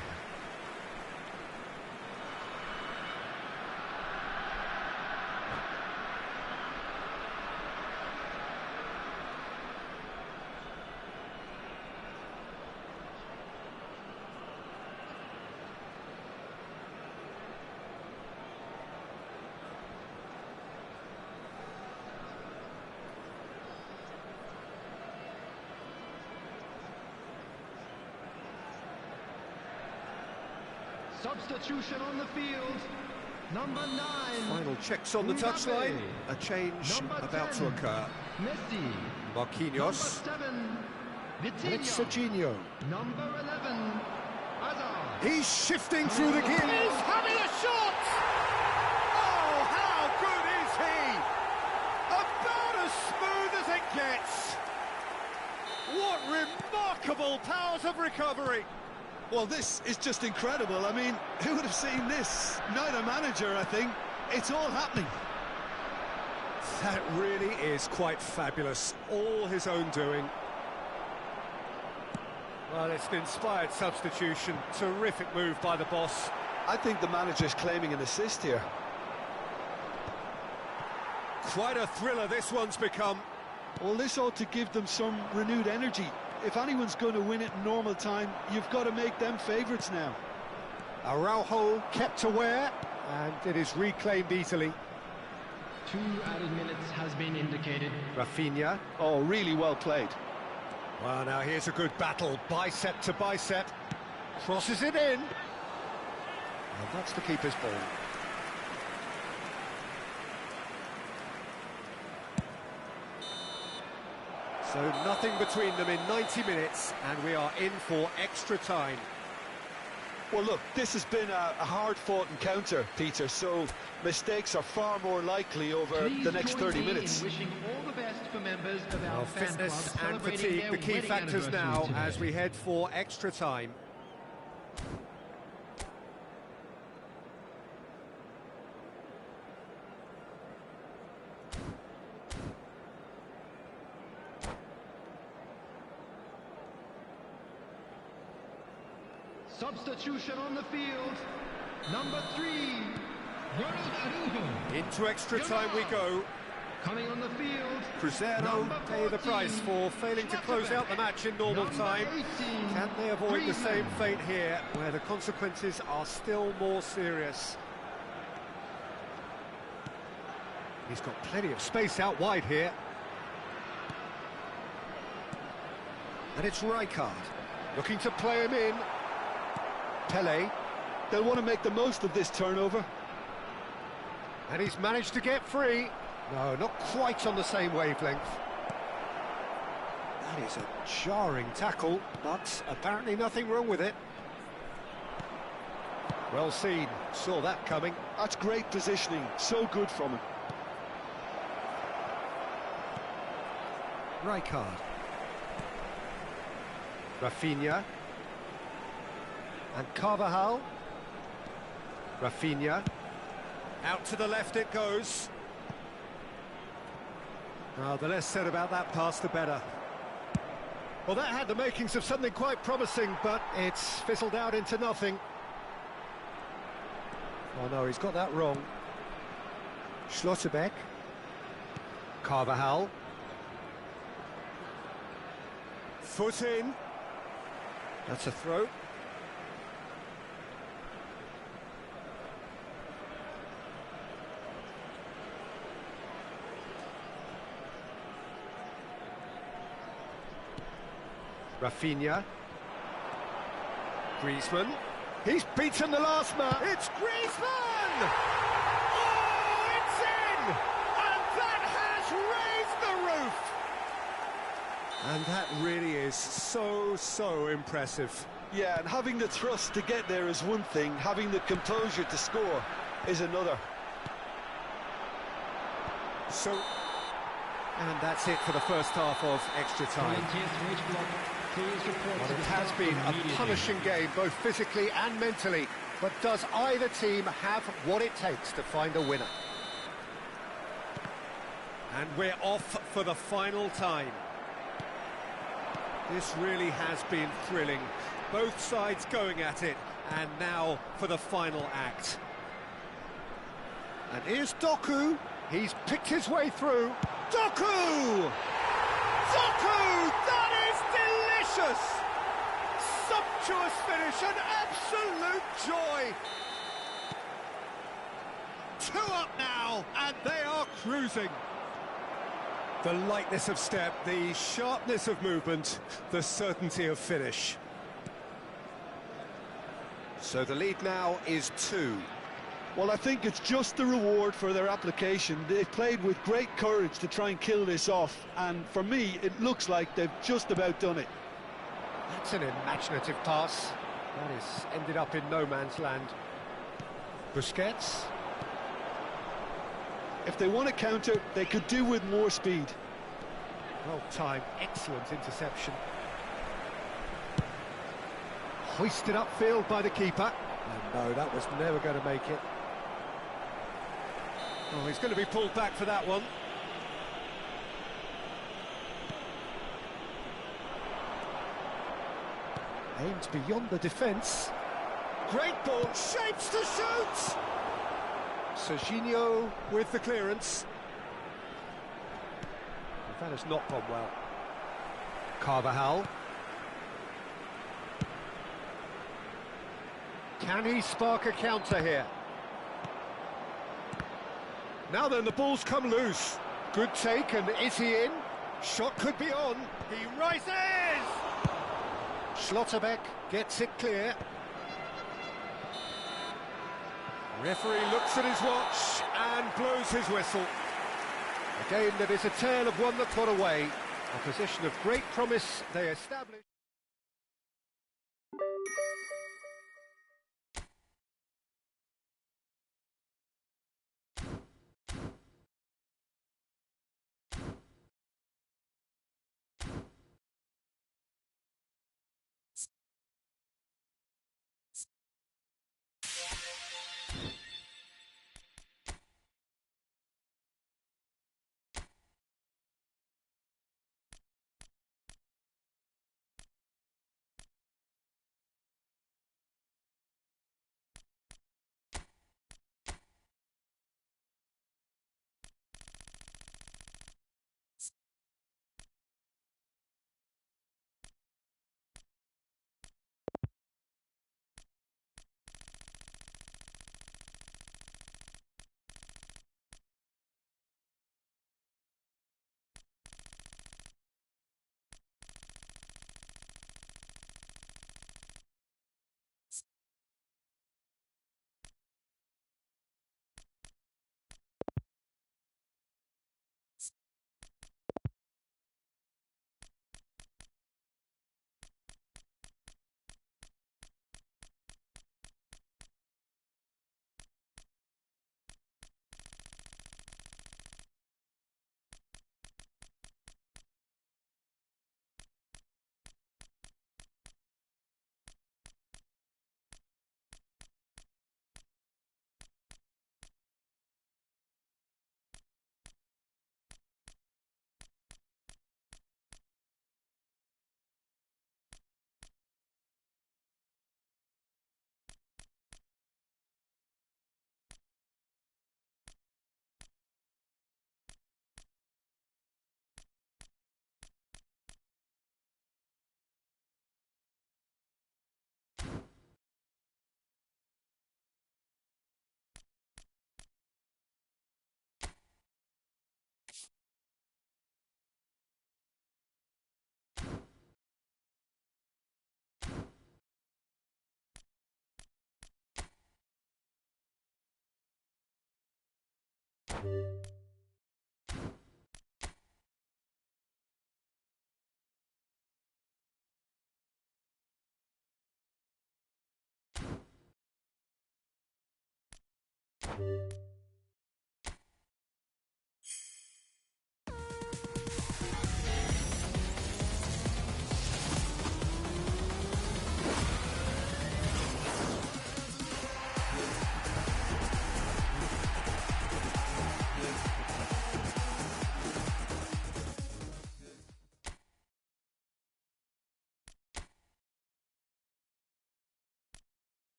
S6: Substitution on the field. Number 9.
S8: Final checks on the touchline. A change about to occur.
S6: Messi.
S8: Marquinhos. And it's Serginho.
S6: Number 11. Hazard.
S8: He's shifting through the gears.
S4: He's having a shot! Oh, how good is he? About as smooth as it gets. What remarkable powers of recovery.
S5: Well, this is just incredible. I mean, who would have seen this? Not a manager, I think. It's all happening.
S8: That really is quite fabulous. All his own doing. Well, it's an inspired substitution. Terrific move by the boss.
S7: I think the manager's claiming an assist here.
S8: Quite a thriller this one's become.
S7: Well, this ought to give them some renewed energy. If anyone's going to win it in normal time, you've got to make them favourites now.
S8: Araujo kept aware, and it is reclaimed easily.
S6: 2 added minutes has been indicated.
S8: Rafinha.
S7: Oh, really well played.
S8: Well, now here's a good battle, bicep to bicep. Crosses it in. And that's the keeper's ball. So nothing between them in 90 minutes, and we are in for extra time.
S7: Well, look, this has been a hard-fought encounter, Peter, so mistakes are far more likely over the next 30 minutes.
S6: Wishing all the best for members of our fan
S8: Fitness
S6: club
S8: and
S6: celebrating
S8: fatigue,
S6: their
S8: the key
S6: wedding
S8: factors now
S6: anniversary
S8: as
S6: today.
S8: we head for extra time.
S6: Substitution on the field. Number 3. Ronald Araujo.
S8: Into extra time we go.
S6: Coming on the field.
S8: Cruzeiro pay the price for failing to close out the match in normal time. Can they avoid the same fate here, where the consequences are still more serious? He's got plenty of space out wide here. And it's Rijkaard looking to play him in. Pele.
S7: They'll want to make the most of this turnover.
S8: And he's managed to get free. No, not quite on the same wavelength. That is a jarring tackle, but apparently nothing wrong with it. Well seen, saw that coming.
S7: That's great positioning, so good from him.
S8: Rijkaard. Rafinha. And Carvajal. Rafinha. Out to the left it goes. Oh, the less said about that pass, the better. Well, that had the makings of something quite promising, but it's fizzled out into nothing. Oh no, he's got that wrong. Schlotterbeck. Carvajal. Foot in. That's a throw. Rafinha. Griezmann. He's beaten the last man. It's Griezmann! Oh, it's in! And that has raised the roof! And that really is so impressive.
S7: Yeah, and having the thrust to get there is one thing, having the composure to score is another.
S8: So, and that's it for the first half of extra time. Well, it has been a punishing game, both physically and mentally. But does either team have what it takes to find a winner? And we're off for the final time. This really has been thrilling. Both sides going at it, and now for the final act. And here's Doku. He's picked his way through. Doku! Doku! That is delicious! Sumptuous finish, an absolute joy! 2 up now, and they are cruising. The lightness of step, the sharpness of movement, the certainty of finish. So the lead now is 2.
S7: Well, I think it's just the reward for their application. They've played with great courage to try and kill this off, and for me, it looks like they've just about done it.
S8: That's an imaginative pass. That has ended up in no man's land. Busquets.
S7: If they want to counter, they could do with more speed.
S8: Well timed, excellent interception. Hoisted upfield by the keeper. And no, that was never going to make it. Oh, he's going to be pulled back for that one. Aimed beyond the defence. Great ball, shapes to shoot! Serginho with the clearance. That has not gone well. Carvajal. Can he spark a counter here? Now then, the ball's come loose. Good take, and is he in? Shot could be on. He rises! Schlotterbeck gets it clear. Referee looks at his watch and blows his whistle. A game that is a tale of one that got away. A position of great promise they established.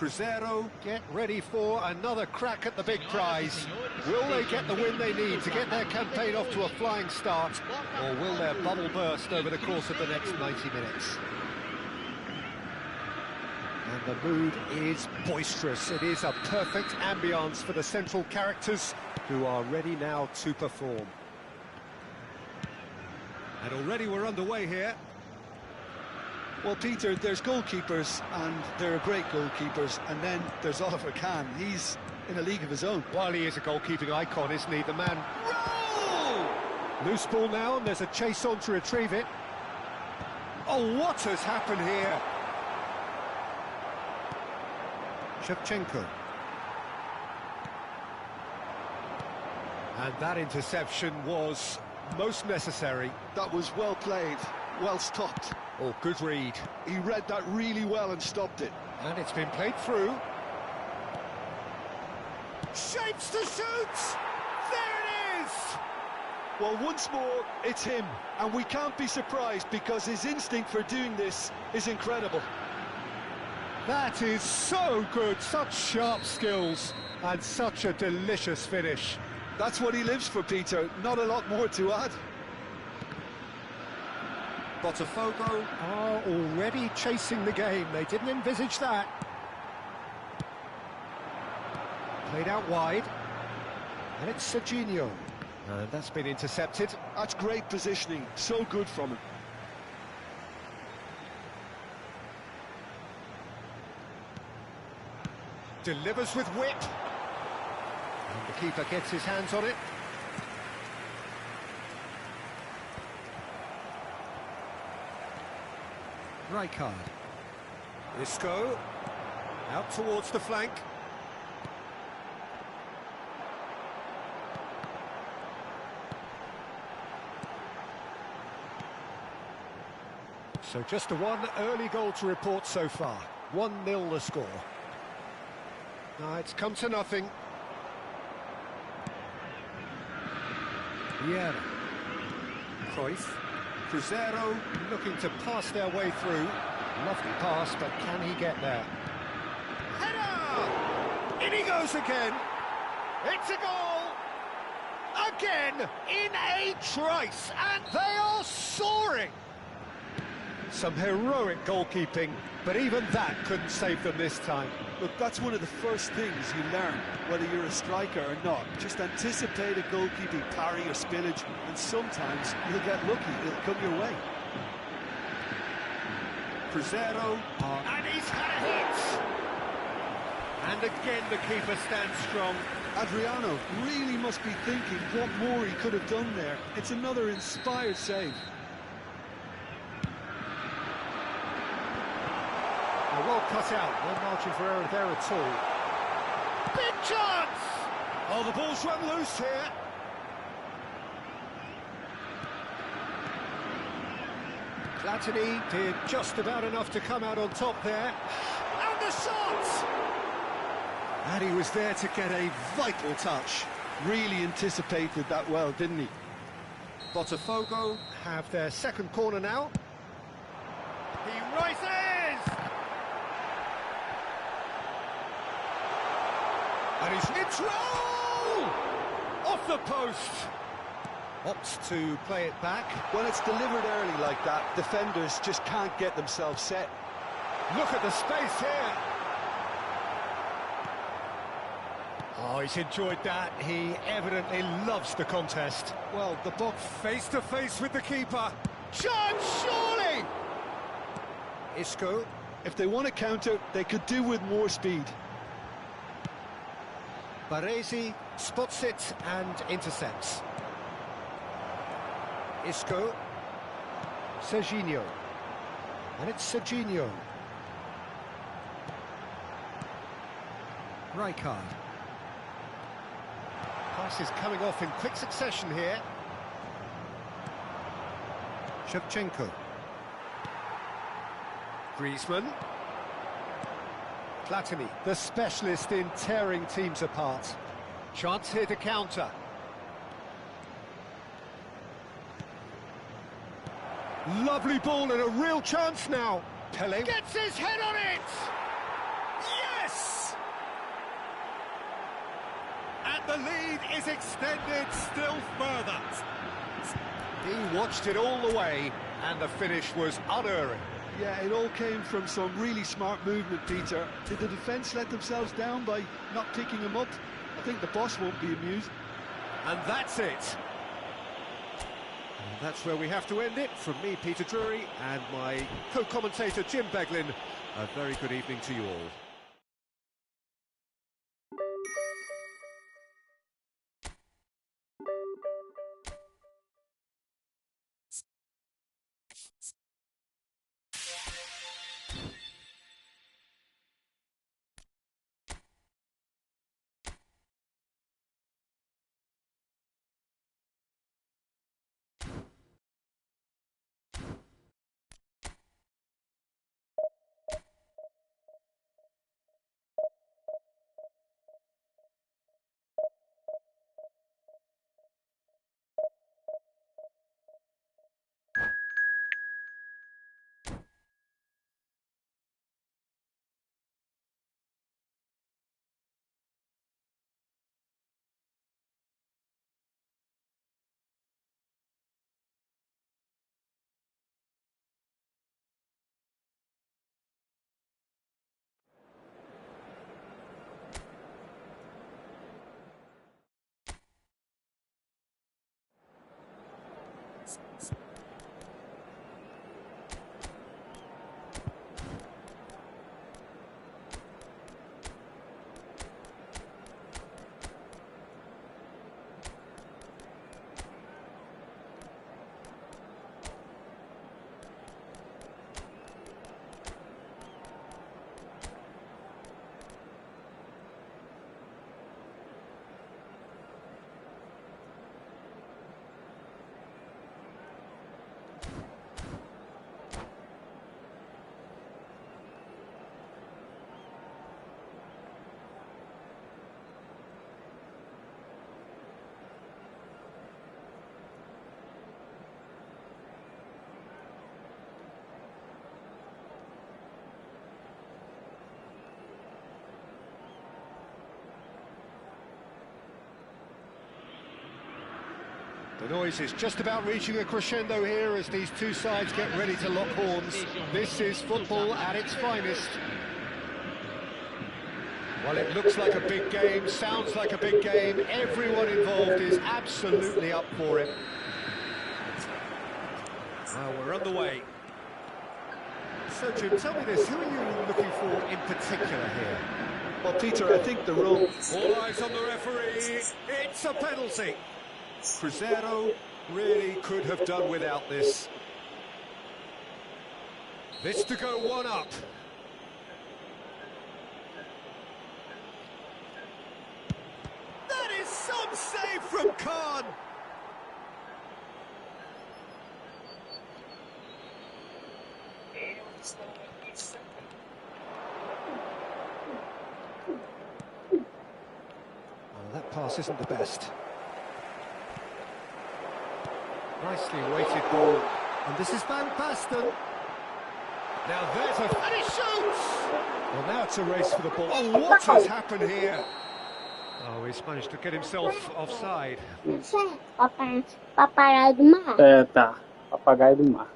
S8: Cruzeiro get ready for another crack at the big prize. Will they get the win they need to get their campaign off to a flying start, or will their bubble burst over the course of the next 90 minutes? And the mood is boisterous. It is a perfect ambience for the central characters, who are ready now to perform. And already we're underway here.
S7: Well, Peter, there's goalkeepers, and there are great goalkeepers, and then there's Oliver Kahn. He's in a league of his own.
S8: While he is a goalkeeping icon, isn't he? The man... Roll! Loose ball now, and there's a chase on to retrieve it. Oh, what has happened here? Shevchenko. And that interception was most necessary.
S7: That was well played, well stopped.
S8: Oh, good read.
S7: He read that really well and stopped it.
S8: And it's been played through. Shapes to shoot! There it is!
S7: Well, once more, it's him. And we can't be surprised because his instinct for doing this is incredible.
S8: That is so good, such sharp skills, and such a delicious finish.
S7: That's what he lives for, Peter. Not a lot more to add.
S8: Botafogo are already chasing the game. They didn't envisage that. Played out wide. And it's Serginho. And that's been intercepted.
S7: That's great positioning. So good from him.
S8: Delivers with whip. And the keeper gets his hands on it. Rijkaard. Isco. Out towards the flank. So just the one early goal to report so far. 1-0 the score. Now it's come to nothing. Vieira. Cruyff. Cruzeiro looking to pass their way through. Lovely pass, but can he get there? Header! In he goes again. It's a goal! Again, in a trice, and they are soaring! Some heroic goalkeeping, but even that couldn't save them this time.
S7: Look, that's one of the first things you learn, whether you're a striker or not. Just anticipate a goalkeeping parry or spillage, and sometimes you'll get lucky, it'll come your way.
S8: Cruzeiro, and he's had a hit! And again the keeper stands strong.
S7: Adriano really must be thinking what more he could have done there. It's another inspired save.
S8: Well cut out, no margin for error there at all. Big chance! Oh, the ball's run loose here. Platini did just about enough to come out on top there. And the shot! And he was there to get a vital touch.
S7: Really anticipated that well, didn't he?
S8: Botafogo have their second corner now. He rises! And he's in control! Off the post! Opts to play it back.
S7: When it's delivered early like that, defenders just can't get themselves set.
S8: Look at the space here! Oh, he's enjoyed that. He evidently loves the contest. Well, the box face to face with the keeper. Chance, surely! Isco.
S7: If they want to counter, they could do with more speed.
S8: Baresi spots it and intercepts. Isco. Serginho. And it's Serginho. Rijkaard. Pass is coming off in quick succession here. Shevchenko. Griezmann. Platini, the specialist in tearing teams apart. Chance here to counter. Lovely ball and a real chance now. Pele gets his head on it! Yes! The lead is extended still further. He watched it all the way, and the finish was unerring.
S7: Yeah, it all came from some really smart movement, Peter. Did the defence let themselves down by not picking him up? I think the boss won't be amused.
S8: And that's it. And that's where we have to end it. From me, Peter Drury, and my co-commentator, Jim Beglin, a very good evening to you all. The noise is just about reaching a crescendo here as these two sides get ready to lock horns. This is football at its finest. Well, it looks like a big game, sounds like a big game. Everyone involved is absolutely up for it. Well, we're on the way. So, Jim, tell me this, who are you looking for in particular here?
S7: Well, Peter, I think the rule...
S8: All eyes on the referee. It's a penalty. Cruzeiro really could have done without this. This to go one up. That is some save from Khan. Oh, that pass isn't the best. Nicely weighted ball, and this is Van Basten. Now there's a... and he shoots! Well, now it's a race for the ball. Oh, what has happened here? Oh, he's managed to get himself offside.
S2: Papagaio do mar.
S1: É, tá. Papagaio do mar.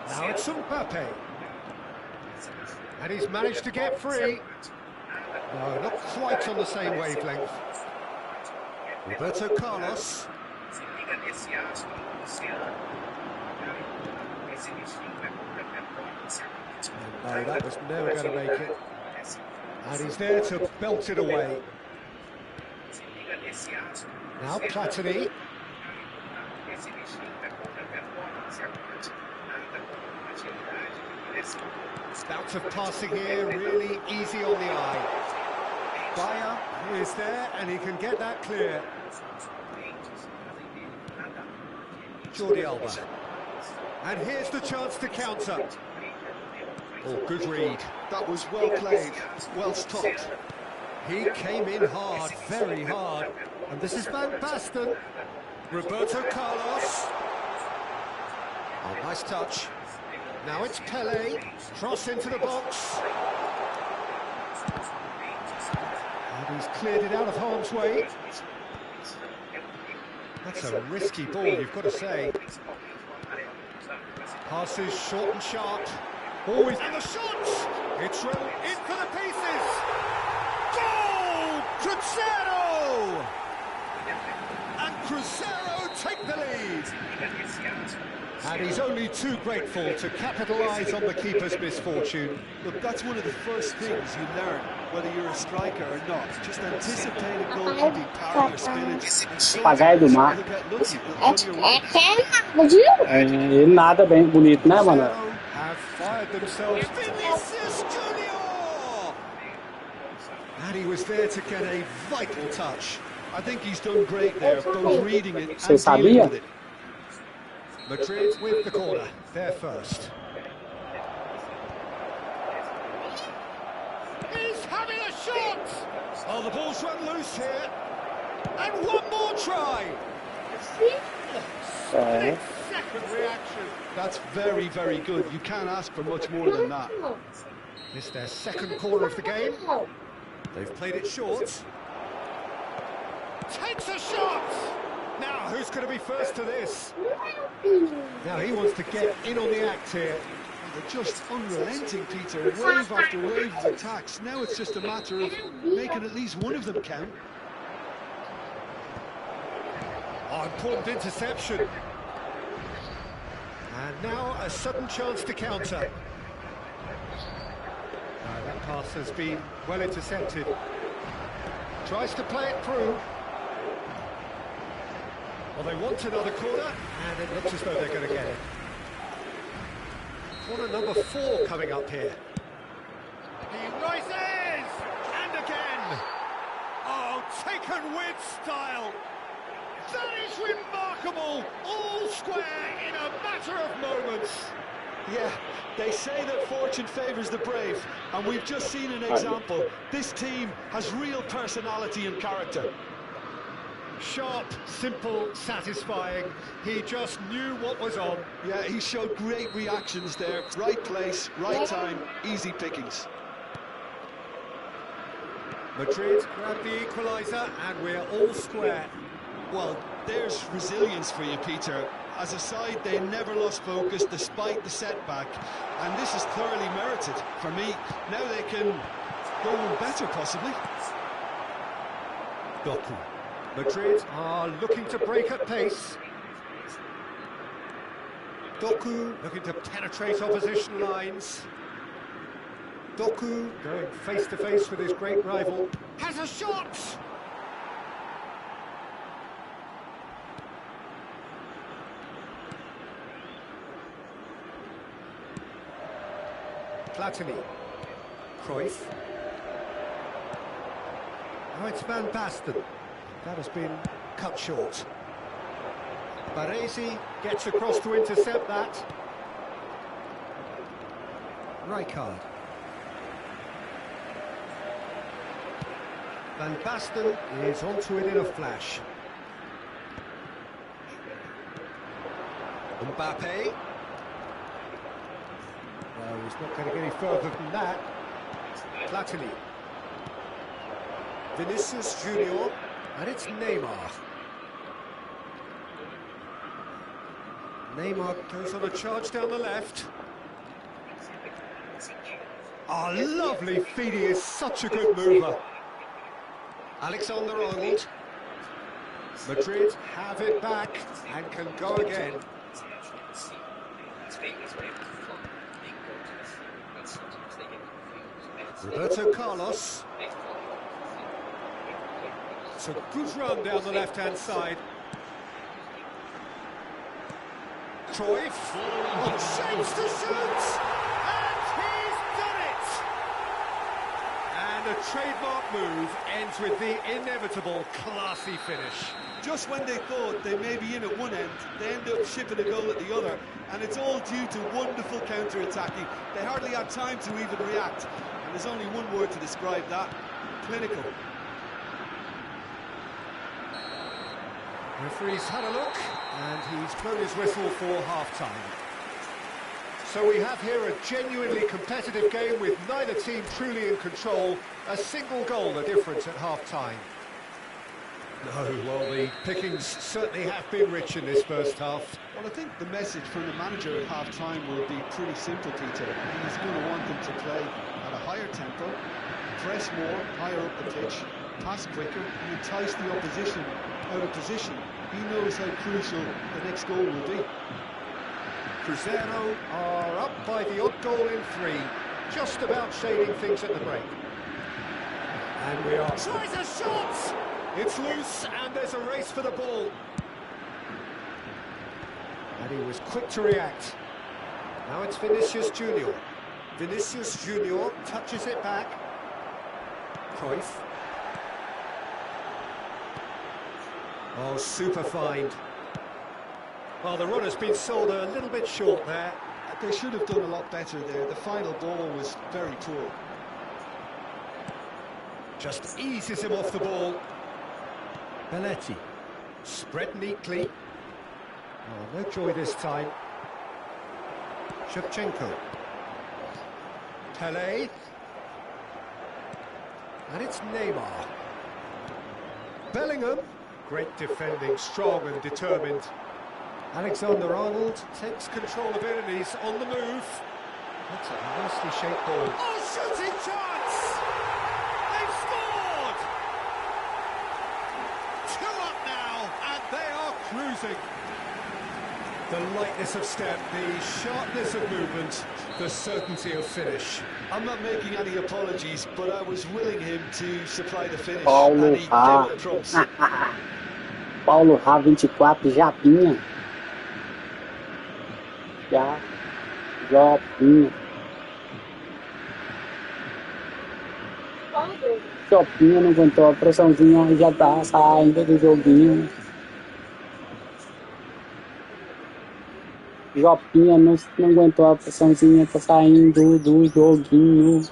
S8: Now it's Mbappe. And he's managed to get free. No, not quite on the same wavelength. Roberto Carlos. No, that was never going to make it. And he's there to belt it away. Now Platini. Bouts of passing here, really easy on the eye. Bayer is there, and he can get that clear. Jordi Alba. And here's the chance to counter. Oh, good read.
S7: That was well played, well stopped.
S8: He came in hard, very hard. And this is Van Basten. Roberto Carlos. Oh, nice touch. Now it's Pele. Cross into the box. And he's cleared it out of harm's way. That's a risky ball, you've got to say. Passes short and sharp. Always in the shots. It's in for the pieces. Goal! Crescer! And Crescer take the lead. And he's only too grateful to capitalise on the keeper's misfortune.
S7: Look, that's one of the first things you learn, whether you're a striker or not. Just anticipating goalkeeping, parry or spinach.
S1: Papagaio do mar. É nada bem bonito, né, mano?
S8: Have fired themselves. Vinicius Junior! And he was there to get a vital touch.
S7: I think he's done great there, both reading it and
S1: Você
S7: dealing
S1: sabia?
S7: with it.
S8: Madrid with the corner, there first.
S4: He's having a shot! Oh, the ball's run loose here. And one more try.
S1: É.
S4: Second reaction.
S7: That's very, very good. You can't ask for much more than that.
S8: It's their second corner of the game. They've played it short.
S4: Takes a shot.
S8: Now, who's going to be first to this? Now, he wants to get in on the act here.
S7: They're just unrelenting, Peter. Wave after wave of attacks. Now it's just a matter of making at least one of them count.
S8: Oh, important interception. And now a sudden chance to counter. That pass has been well intercepted. Tries to play it through. Well, they want another corner, and it looks as though they're going to get it. Corner number 4 coming up here.
S4: He rises! And again! Oh, taken with style! That is remarkable! All square in a matter of moments!
S7: Yeah, they say that fortune favours the brave, and we've just seen an example. This team has real personality and character.
S8: Sharp, simple, satisfying. He just knew what was on.
S7: Yeah, he showed great reactions there. Right place, right time, easy pickings.
S8: Madrid grabbed the equaliser, and we're all square.
S7: Well, there's resilience for you, Peter. As a side, they never lost focus despite the setback, and this is thoroughly merited for me. Now they can go on better, possibly.
S8: Doku. Madrid are looking to break at pace. Doku looking to penetrate opposition lines. Doku going face to face with his great rival.
S4: Has a shot!
S8: Platini. Cruyff. Now it's Van Basten. That has been cut short. Baresi gets across to intercept that. Rijkaard. Van Basten is onto it in a flash. Mbappe. No, he's not going to get any further than that. Platini. Vinicius Junior. And it's Neymar. Neymar goes on a charge down the left. Oh, lovely feed. He is such a good mover. Alexander-Arnold. Madrid have it back and can go again. Roberto Carlos. It's a good run down the left-hand side. Cruyff.
S4: Oh, chance to shoot! And he's done it!
S8: And a trademark move ends with the inevitable classy finish.
S7: Just when they thought they may be in at one end, they end up shipping a goal at the other, and it's all due to wonderful counter-attacking. They hardly had time to even react.
S5: And there's only one word to describe that: clinical.
S8: Referee's had a look, and he's blown his whistle for half-time. So we have here a genuinely competitive game with neither team truly in control. A single goal the difference at half-time. No, well, the pickings certainly have been rich in this first half.
S7: Well, I think the message from the manager at half-time will be pretty simple, Peter. He's going to want them to play at a higher tempo, press more, higher up the pitch, pass quicker, and entice the opposition out of position. He knows how crucial the next goal will be.
S8: Cruzeiro are up by the odd goal in 3, just about shading things at the break. And we are... Tries a shot! It's loose, and there's a race for the ball. And he was quick to react. Now it's Vinicius Junior. Vinicius Junior touches it back. Cruyff. Oh, super find. Well, the run has been sold a little bit short there.
S7: They should have done a lot better there. The final ball was very poor.
S8: Just eases him off the ball. Belletti. Spread neatly. Oh, no joy this time. Shevchenko. Pele. And it's Neymar. Bellingham. Great defending, strong and determined. Alexander-Arnold takes control of it and he's on the move. That's a nicely shaped ball. Oh, shooting chance! They've scored! 2 up now, and they are cruising. The lightness of step, the sharpness of movement, the certainty of finish.
S7: I'm not making any apologies, but I was willing him to supply the finish.
S1: Paulo
S7: And he gave it a promise.
S1: Paulo Rá 24, Japinha. Já, Jopinha. Jopinha não aguentou a pressãozinha, já tá saindo do joguinho. Jopinha não aguentou a pressãozinha, tá saindo do joguinho.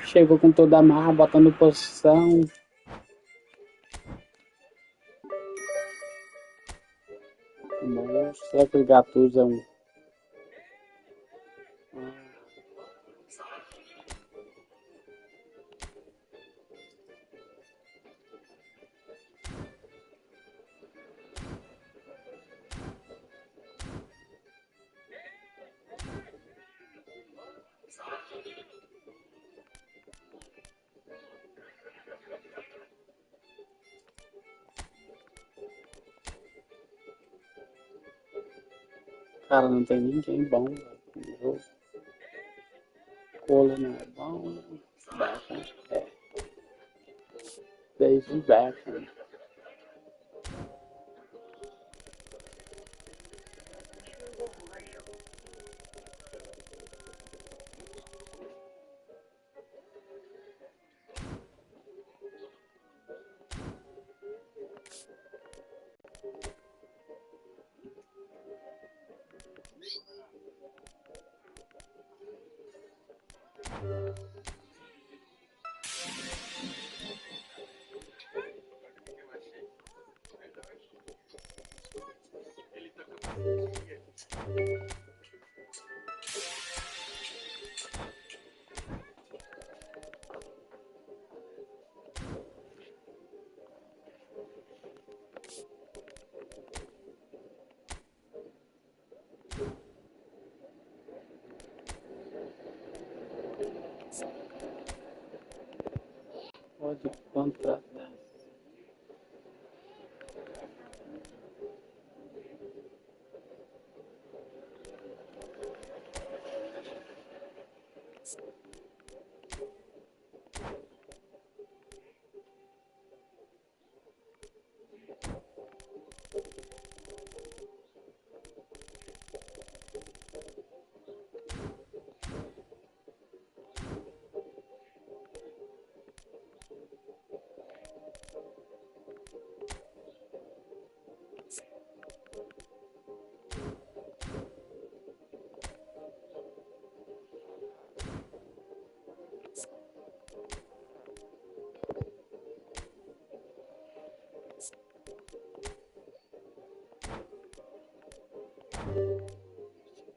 S1: Chegou com toda a marra, botando posição. Será que o Gattuso é um... Cara, não tem ninguém bom no jogo. Cole não é bom. Beckham é. David Beckham. Pode contratar.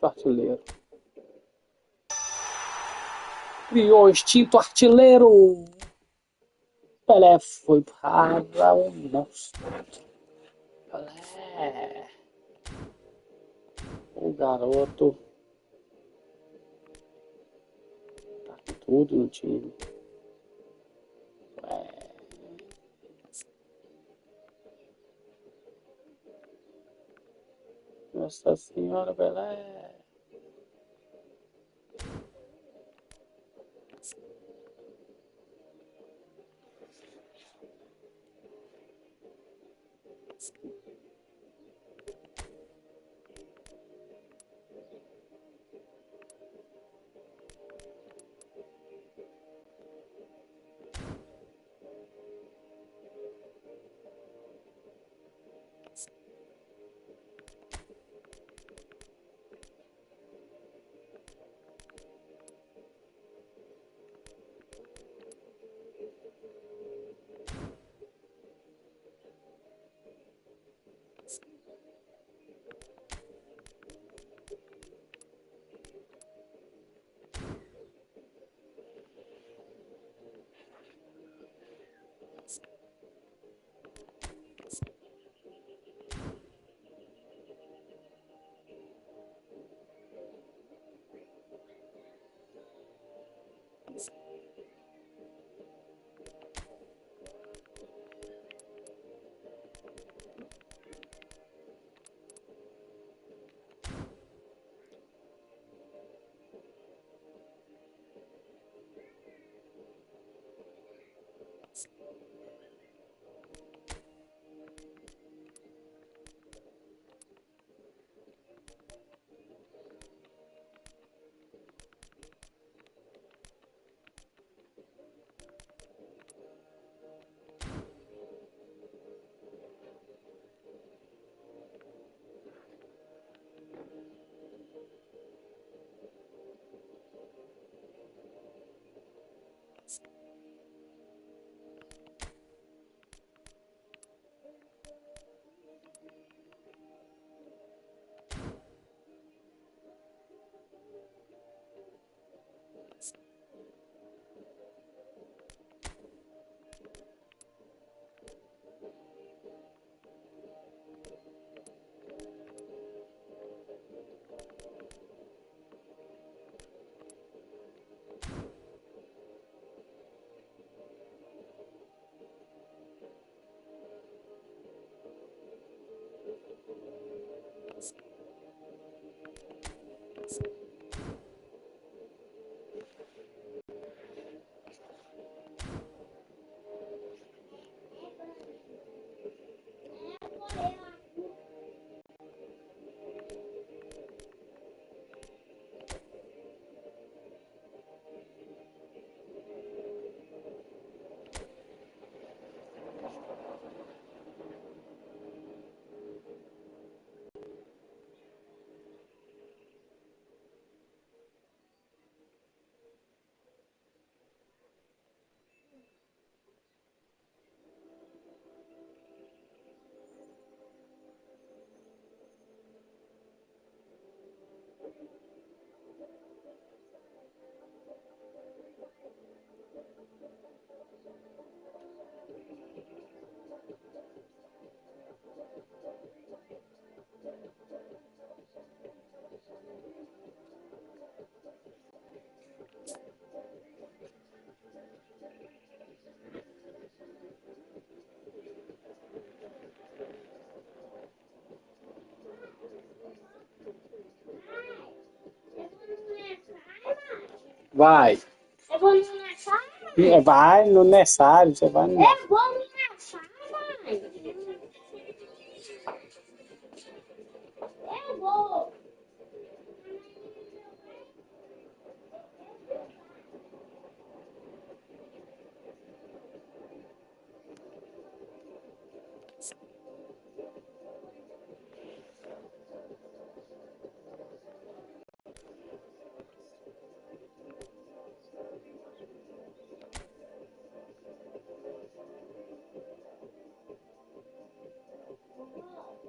S1: instinto artilheiro. Criou o instinto artilheiro. Pelé foi para o monstro. Pelé. O garoto. Tá com tudo no time. Nossa Senhora, Pelé. Vai.
S2: Eu vou no aniversário?
S1: Vai no aniversário, você vai no...
S2: Eu vou no aniversário, mãe. Eu vou.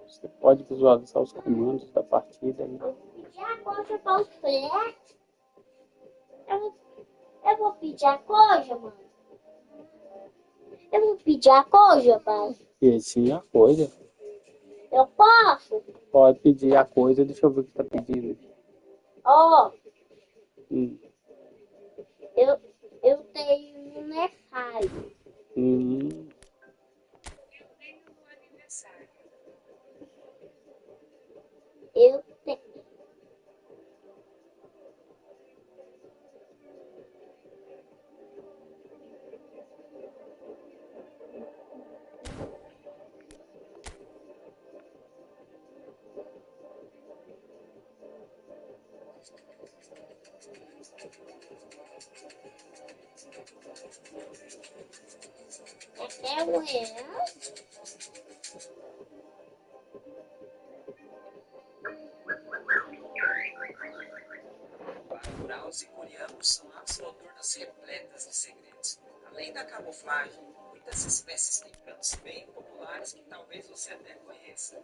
S1: Você pode visualizar os comandos da partida aí.
S2: E agora coisa pra você. Eu vou pedir a coisa, mãe. Eu vou pedir a coisa, pai.
S1: Sim, a coisa.
S2: Eu posso?
S1: Pode pedir a coisa, deixa eu ver o que tá pedindo.
S2: Ó,
S1: Hum.
S2: eu tenho um aniversário. Eu tenho. É o real.
S9: Curauos e coreanos são aves noturnas repletas de segredos. Além da camuflagem, muitas espécies têm cantos bem populares que talvez você até conheça.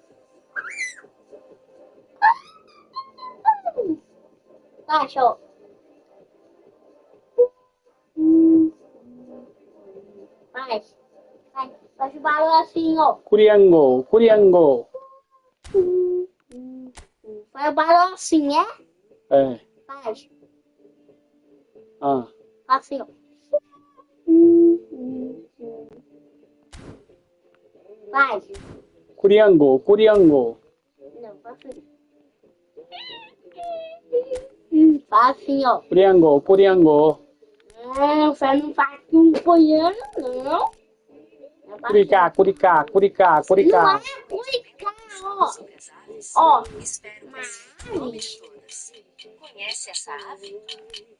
S2: Cachorro. Faz o barulho assim, ó.
S1: Curiango, curiango.
S2: Faz o barulho assim, é?
S1: É.
S2: Faz.
S1: Ah.
S2: Assim, ó. Faz.
S1: Curiango, curiango.
S2: Não, faz assim. Faz assim, ó.
S1: Curiango, curiango.
S2: Não, você não faz com coiano, não.
S1: Curicá, curicá, curicá,
S2: Não
S1: curicá.
S2: é curicá, ó. Ó.
S9: Espero que você nome de todas. Conhece essa ave?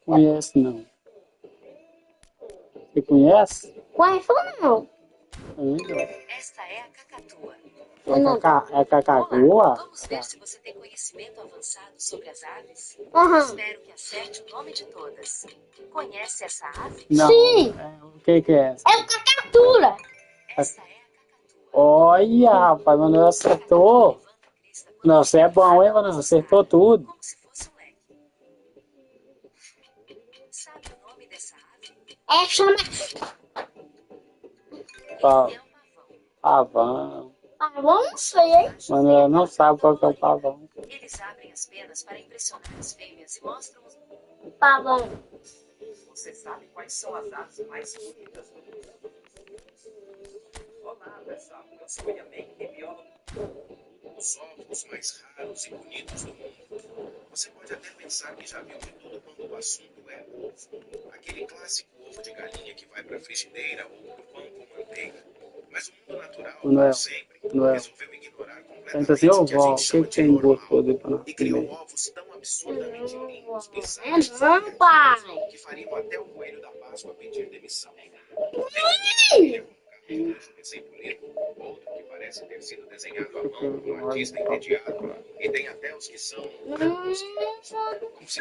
S1: Conhece não. Você conhece?
S2: Conhece ou não?
S9: Esta é a cacatua.
S1: É cacatua?
S9: Olá, vamos ver se você tem conhecimento avançado sobre as aves?
S2: Aham.
S9: Espero que acerte o nome de todas. Conhece essa ave?
S1: Não.
S2: Sim.
S1: O que é?
S2: É o cacatura.
S9: Esta é a cacatua.
S1: Olha, rapaz, mas não acertou. Não, você é bom, hein, mano? Acertou tudo.
S9: Como se fosse um leque. Sabe o nome dessa ave?
S2: É chama
S1: Pá,
S9: É um pavão.
S1: pavão.
S2: pavão, não sei.
S1: Manuel não sabe qual que é o pavão.
S9: Eles abrem as penas para impressionar as fêmeas e mostram os...
S2: Pavão.
S9: Você sabe quais são as aves mais bonitas do mundo? Olá, pessoal. Eu sou o Yamen e biólogo.
S10: Os ovos mais raros e bonitos do mundo. Você pode até pensar que já viu de tudo quando o assunto é ovo. Aquele clássico ovo de galinha que vai para a frigideira ou para o pão com manteiga. Mas o mundo natural, como sempre, resolveu ignorar completamente
S1: Assim,
S10: o que a
S1: ó,
S10: gente chama
S1: que
S10: de
S1: tem
S10: normal.
S1: gosto poder pra
S10: E criou ovos tão absurdamente lindos,
S2: É
S10: bizarros,
S2: não, pai.
S10: que fariam até o coelho da Páscoa pedir demissão. Recém-polido, outro que parece ter sido desenhado à mão por um artista entediado, e tem até os que são como se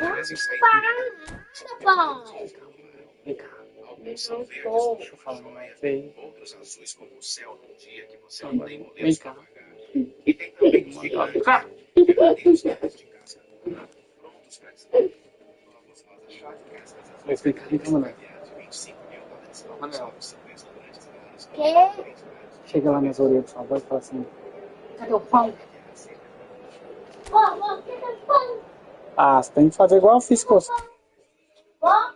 S10: tivessem saído
S2: Pai.
S1: Vem cá.
S10: alguns são verdes como joia, outros azuis como o céu num dia que você não tem
S1: Vem
S10: boletos
S1: cá.
S10: para pagar. E tem também os gigantes, verdadeiros cães de caça, prontos para dizer novos rosas chátticas,
S1: Vem cá, vem cá, Manuel.
S10: de 25 mil dólares,
S1: Manuel.
S10: são restaurantes raros,
S2: Que?
S1: Chega lá nas orelhas, por favor, e fala assim: cadê o pão?
S2: Ó, você tá falando.
S1: Ah, você tem que fazer igual eu fiz com você.
S2: Ó.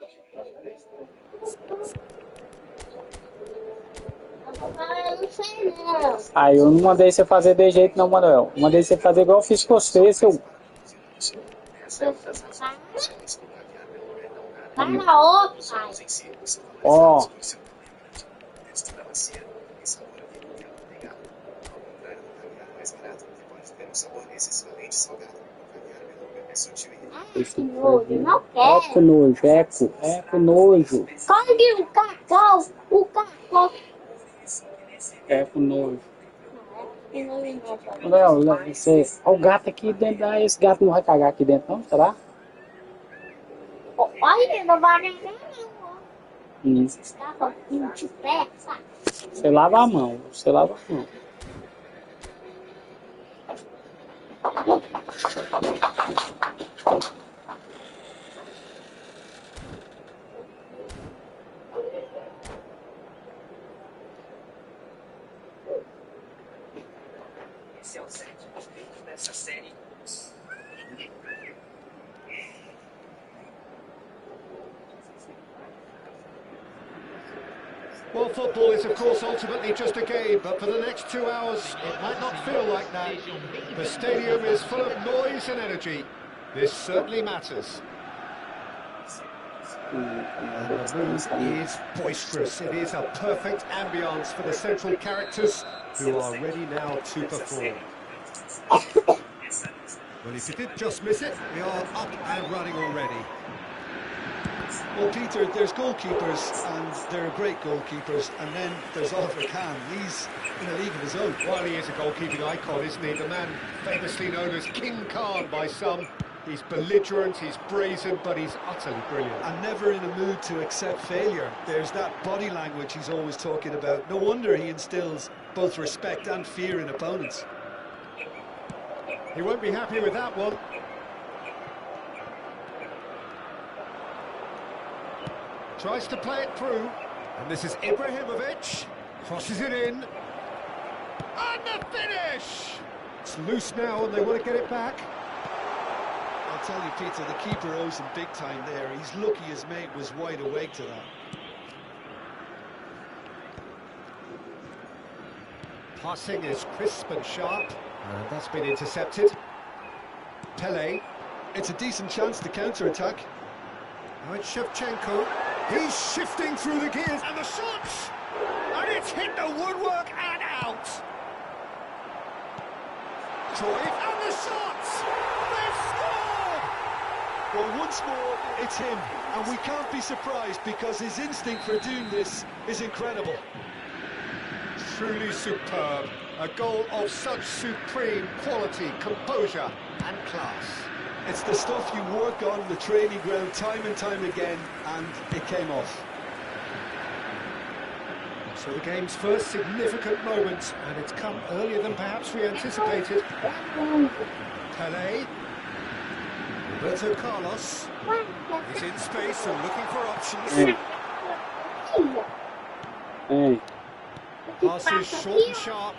S2: Eu não sei, não.
S1: Aí eu não mandei você fazer de jeito, não, Manuel. Mandei você fazer igual eu fiz com você, seu.
S2: Vai na outra, pai.
S1: Ó.
S2: Que nojo, não
S1: Eco
S2: quero.
S1: nojo, eco nojo.
S2: Como que o cacau,
S1: Eco nojo.
S2: Que nojo não, pai.
S1: Manuel, você. Olha o gato aqui dentro. Ah, esse gato não vai cagar aqui dentro, não? Será?
S2: Olha, não vai nem não.
S1: Você
S2: Tá falando de pé, sabe?
S1: lava a mão. Você lava a mão.
S9: esse é o sétimo vídeo dessa série.
S8: Well, football is, of course, ultimately just a game, but for the next 2 hours, it might not feel like that. The stadium is full of noise and energy. This certainly matters. And the mood is boisterous. It is a perfect ambience for the central characters who are ready now to perform. Well, if you did just miss it, we are up and running already.
S5: Well, Peter, there's goalkeepers, and they're great goalkeepers, and then there's Oliver Kahn. He's in a league of his own.
S8: Well, he is a goalkeeping icon, isn't he? The man famously known as King Khan by some. He's belligerent, he's brazen, but he's utterly brilliant.
S5: And never in a mood to accept failure. There's that body language he's always talking about. No wonder he instills both respect and fear in opponents.
S8: He won't be happy with that one. Tries to play it through, and this is Ibrahimovic, crosses it in.
S4: And the finish!
S8: It's loose now, and they want to get it back.
S5: I'll tell you, Peter, the keeper owes him big time there. He's lucky his mate was wide awake to that.
S8: Passing is crisp and sharp, and that's been intercepted. Pele.
S5: It's a decent chance to counter-attack.
S8: Now it's Shevchenko. He's shifting through the gears.
S4: And the shots! And it's hit the woodwork and out!
S8: Cruyff.
S4: And the shots! They score!
S5: Well, once more, it's him. And we can't be surprised because his instinct for doing this is incredible.
S8: Truly superb. A goal of such supreme quality, composure and class.
S5: It's the stuff you work on the training ground time and time again, and it came off.
S8: So the game's first significant moment, and it's come earlier than perhaps we anticipated. Pele. Roberto Carlos is in space and looking for options. Passes short and sharp.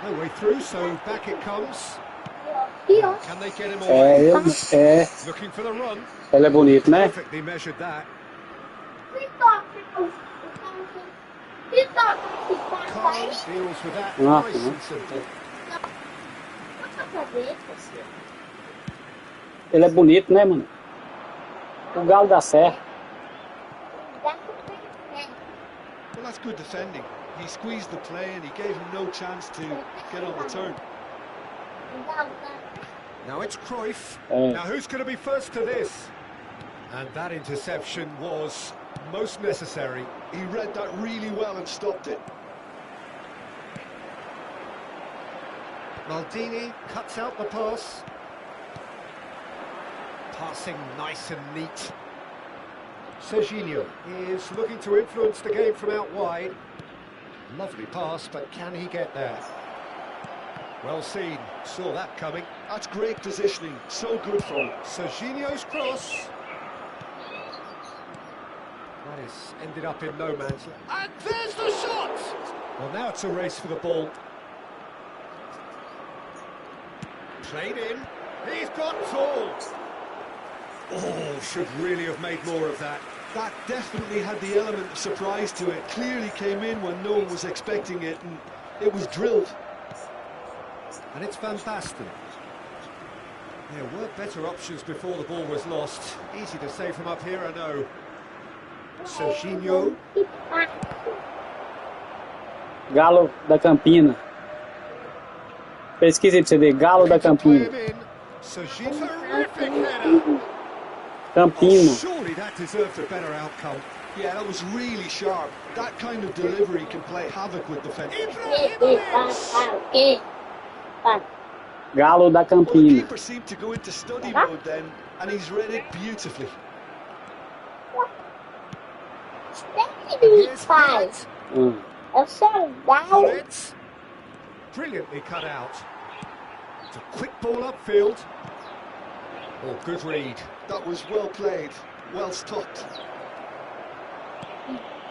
S8: No way through, so back it comes. Can they get him away? Looking for the run.
S1: Ele é bonito, né?
S8: Perfectly measured that. Carl deals with that nice and simple.
S1: Ele é bonito, né, mano? O galo dá certo.
S5: Well, that's good defending. He squeezed the play and he gave him no chance to get on the turn.
S8: Now it's Cruyff. Now who's going to be first to this? And that interception was most necessary.
S5: He read that really well and stopped it.
S8: Maldini cuts out the pass. Passing nice and neat. Serginho is looking to influence the game from out wide. Lovely pass, but can he get there? Well seen, saw that coming.
S5: That's great positioning, so good for him.
S8: Serginho's cross. That is ended up in no man's land.
S4: And there's the shot!
S8: Well, now it's a race for the ball. Played in. He's got tall. Oh, should really have made more of that.
S5: That definitely had the element of surprise to it. Clearly came in when no one was expecting it, and it was drilled.
S8: And it's Van Basten. There were better options before the ball was lost. Easy to say from up here, I know. Serginho.
S1: Galo da Campina. Pesquisa aí pra você ver. Galo da Campina.
S8: Serginho. Terrific header.
S1: Campina.
S8: Oh, surely that deserved a better outcome.
S5: Yeah, that was really sharp. That kind of delivery can play havoc with defenders.
S1: Galo da
S5: Well, the
S1: Campina.
S5: keeper seemed to go into study mode then, and he's read it beautifully.
S8: Here's Pullet.
S2: Galo.
S8: Brilliantly cut out. It's a quick ball upfield. Oh, good read.
S5: That was well played, well stopped.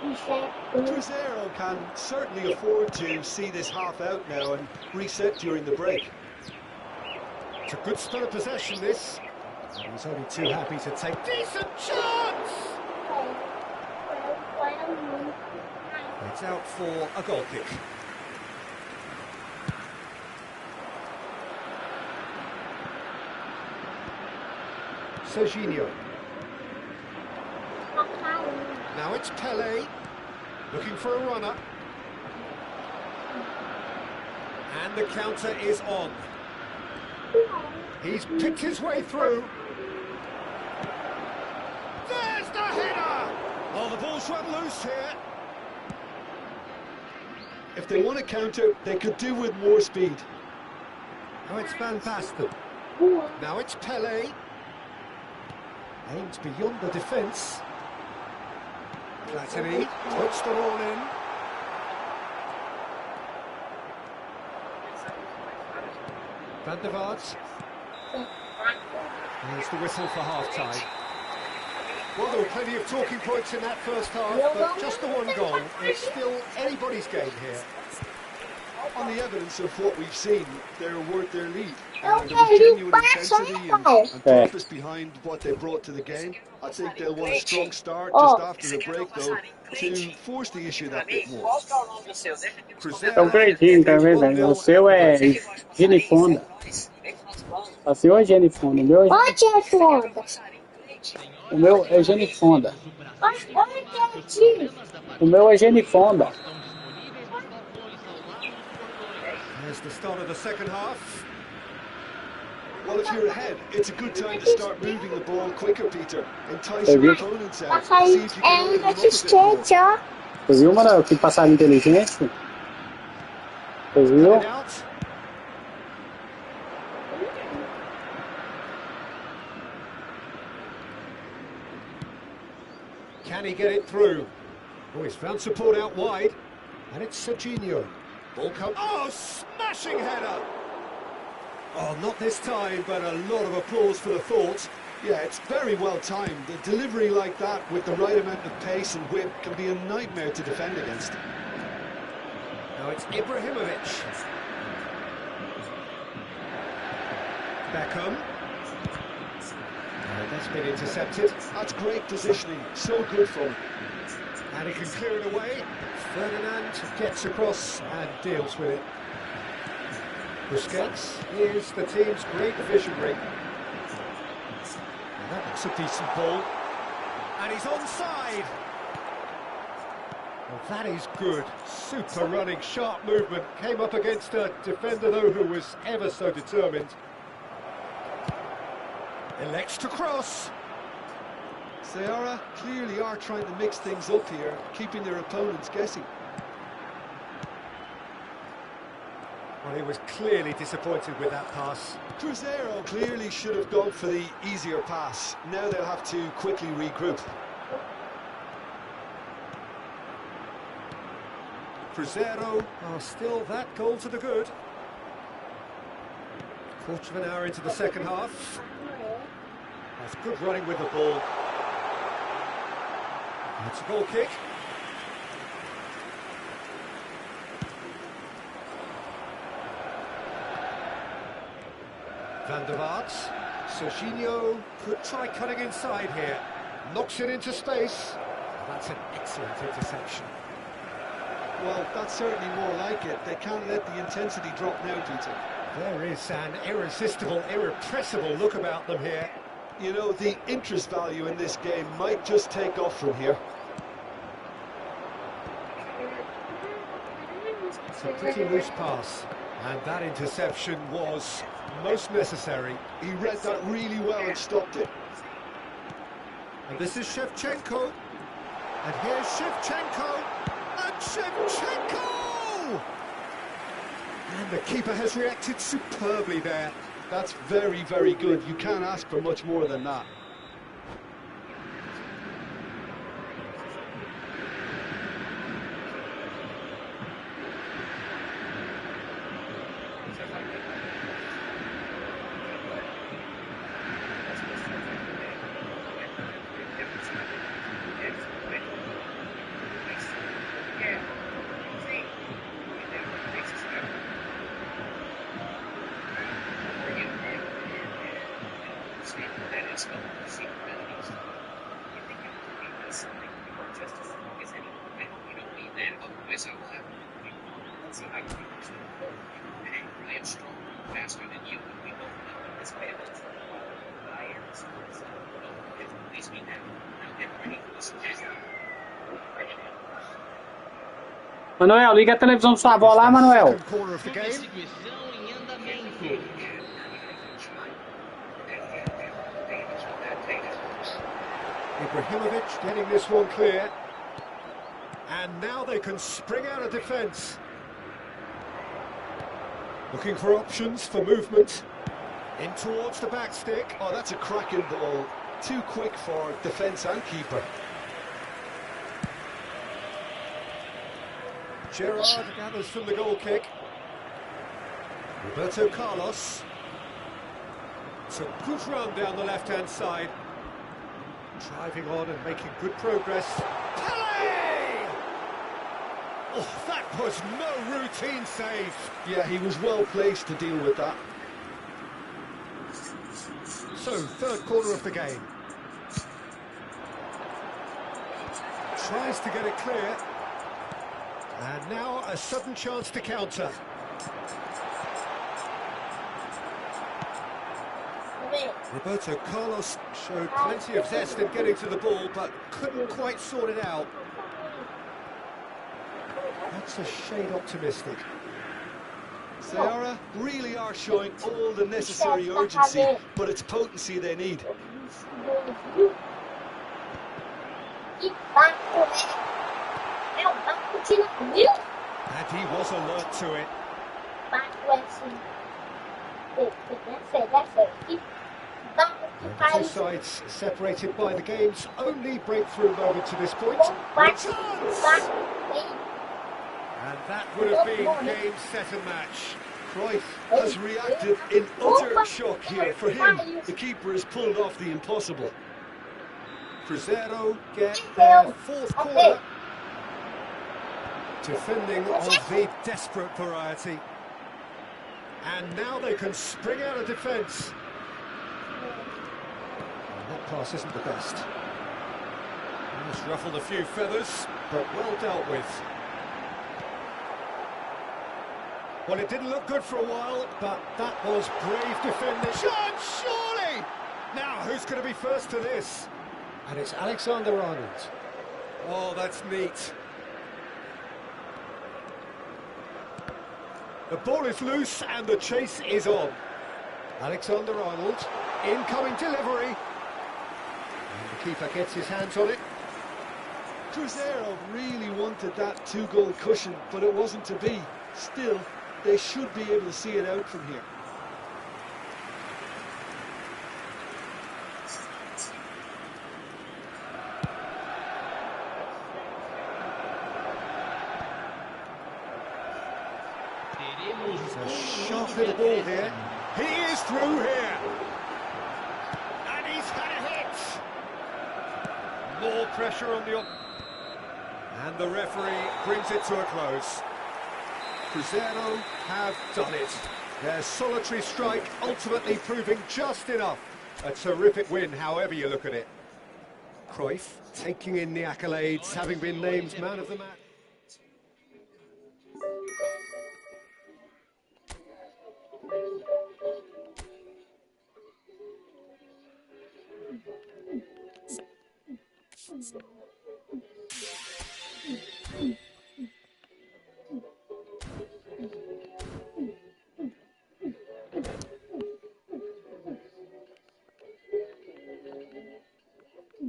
S7: Cruzeiro can certainly afford to see this half out now and reset during the break.
S8: It's a good spell of possession, this. He was only too happy to take decent chance. It's out for a goal kick. Seja. Now it's Pele, looking for a runner. And the counter is on. He's picked his way through.
S4: There's the header!
S5: Oh, the ball's run loose here.
S7: If they want to counter, they could do with more speed.
S8: Now it's Van Basten. Now it's Pele. Aims beyond the defence. Platini puts the ball in. Van der Vaart. There's the whistle for half-time. Well, there were plenty of talking points in that first half, but just the one goal. It's still anybody's game here.
S7: On the evidence of what we've seen, they're worth their lead. There was genuine intensity and purpose behind what they brought to the game. I think they'll want a strong start just after the break, though, to force the issue that bit more.
S1: É o Gredinho, tá vendo? O seu é genifonda. O seu é genifonda. O meu é genifonda. O meu é genifonda.
S8: There's the start of the second half.
S7: Well, if you're ahead, it's a good time to start moving the ball quicker, Peter. Entice your opponents out. See if you can open them up a bit more.
S1: Você viu, mano? Que passaram inteligente? Você viu?
S8: Can he get it through? Oh, he's found support out wide. And it's Serginho. Ball comes.
S4: Oh, smashing header!
S8: Oh, not this time, but a lot of applause for the thought.
S7: Yeah, it's very well timed. A delivery like that with the right amount of pace and whip can be a nightmare to defend against.
S8: Now it's Ibrahimovic. Beckham. That's been intercepted.
S7: That's great positioning. So good from him.
S8: And he can clear it away. Ferdinand gets across and deals with it. Busquets is the team's great visionary. And that looks a decent ball. And he's onside. Well, that is good. Super running, sharp movement. Came up against a defender, though, who was ever so determined. Elects to cross.
S7: Seara clearly are trying to mix things up here, keeping their opponents guessing.
S8: Well, he was clearly disappointed with that pass.
S7: Cruzeiro clearly should have gone for the easier pass. Now they'll have to quickly regroup.
S8: Cruzeiro are still that goal to the good. Quarter of an hour into the second half. That's good running with the ball. That's a goal kick. Van der Vaart. Serginho could try cutting inside here. Knocks it into space. That's an excellent interception.
S7: Well, that's certainly more like it. They can't let the intensity drop now, Peter.
S8: There is an irresistible, irrepressible look about them here.
S7: You know, the interest value in this game might just take off from here.
S8: It's a pretty loose pass, and that interception was most necessary.
S7: He read that really well and stopped it.
S8: And this is Shevchenko. And here's Shevchenko. And Shevchenko! And the keeper has reacted superbly there.
S7: That's very, very good. You can't ask for much more than that.
S10: guys out left. So I can I am strong, faster than you, and we both know that this man is I am the sports. Please me now. Now get ready for this test.
S1: Manuel, liga a televisão da sua avó lá, Manuel.
S8: Second corner of the game. Ibrahimovic getting this one clear. And now they can spring out of defence. Looking for options for movement. In towards the back stick.
S7: Oh, that's a cracking ball. Too quick for defence and keeper.
S8: Gerrard gathers from the goal kick. Roberto Carlos. It's a good run down the left-hand side. Driving on and making good progress. Pele! Oh, that was no routine save.
S7: Yeah, he was well placed to deal with that.
S8: So, third corner of the game. Tries to get it clear. And now a sudden chance to counter. Roberto Carlos showed plenty of zest in getting to the ball, but couldn't quite sort it out. That's a shade optimistic.
S7: Seja really are showing all the necessary urgency, but it's potency they need.
S8: And he was alert to it. And two sides separated by the game's only breakthrough moment to this point. And that would have been game, set and match.
S7: Cruyff has reacted in utter shock here. For him, the keeper has pulled off the impossible.
S8: Cruzeiro get their fourth corner. Defending of the desperate variety. And now they can spring out of defence. That pass isn't the best. Almost ruffled a few feathers, but well dealt with. Well, it didn't look good for a while, but that was brave defending. Chance, surely! Now, who's going to be first to this? And it's Alexander-Arnold. Oh, that's neat. The ball is loose and the chase is on. Alexander-Arnold, incoming delivery. And the keeper gets his hands on it.
S7: Cruzeiro really wanted that two-goal cushion, but it wasn't to be. Still, they should be able to see it out from here.
S8: It's a sharp little ball here. He is through here. And he's had a hit. More pressure on the... And the referee brings it to a close. Cruzeiro have done it. Their solitary strike ultimately proving just enough. A terrific win, however you look at it. Cruyff taking in the accolades, having been named man of the match.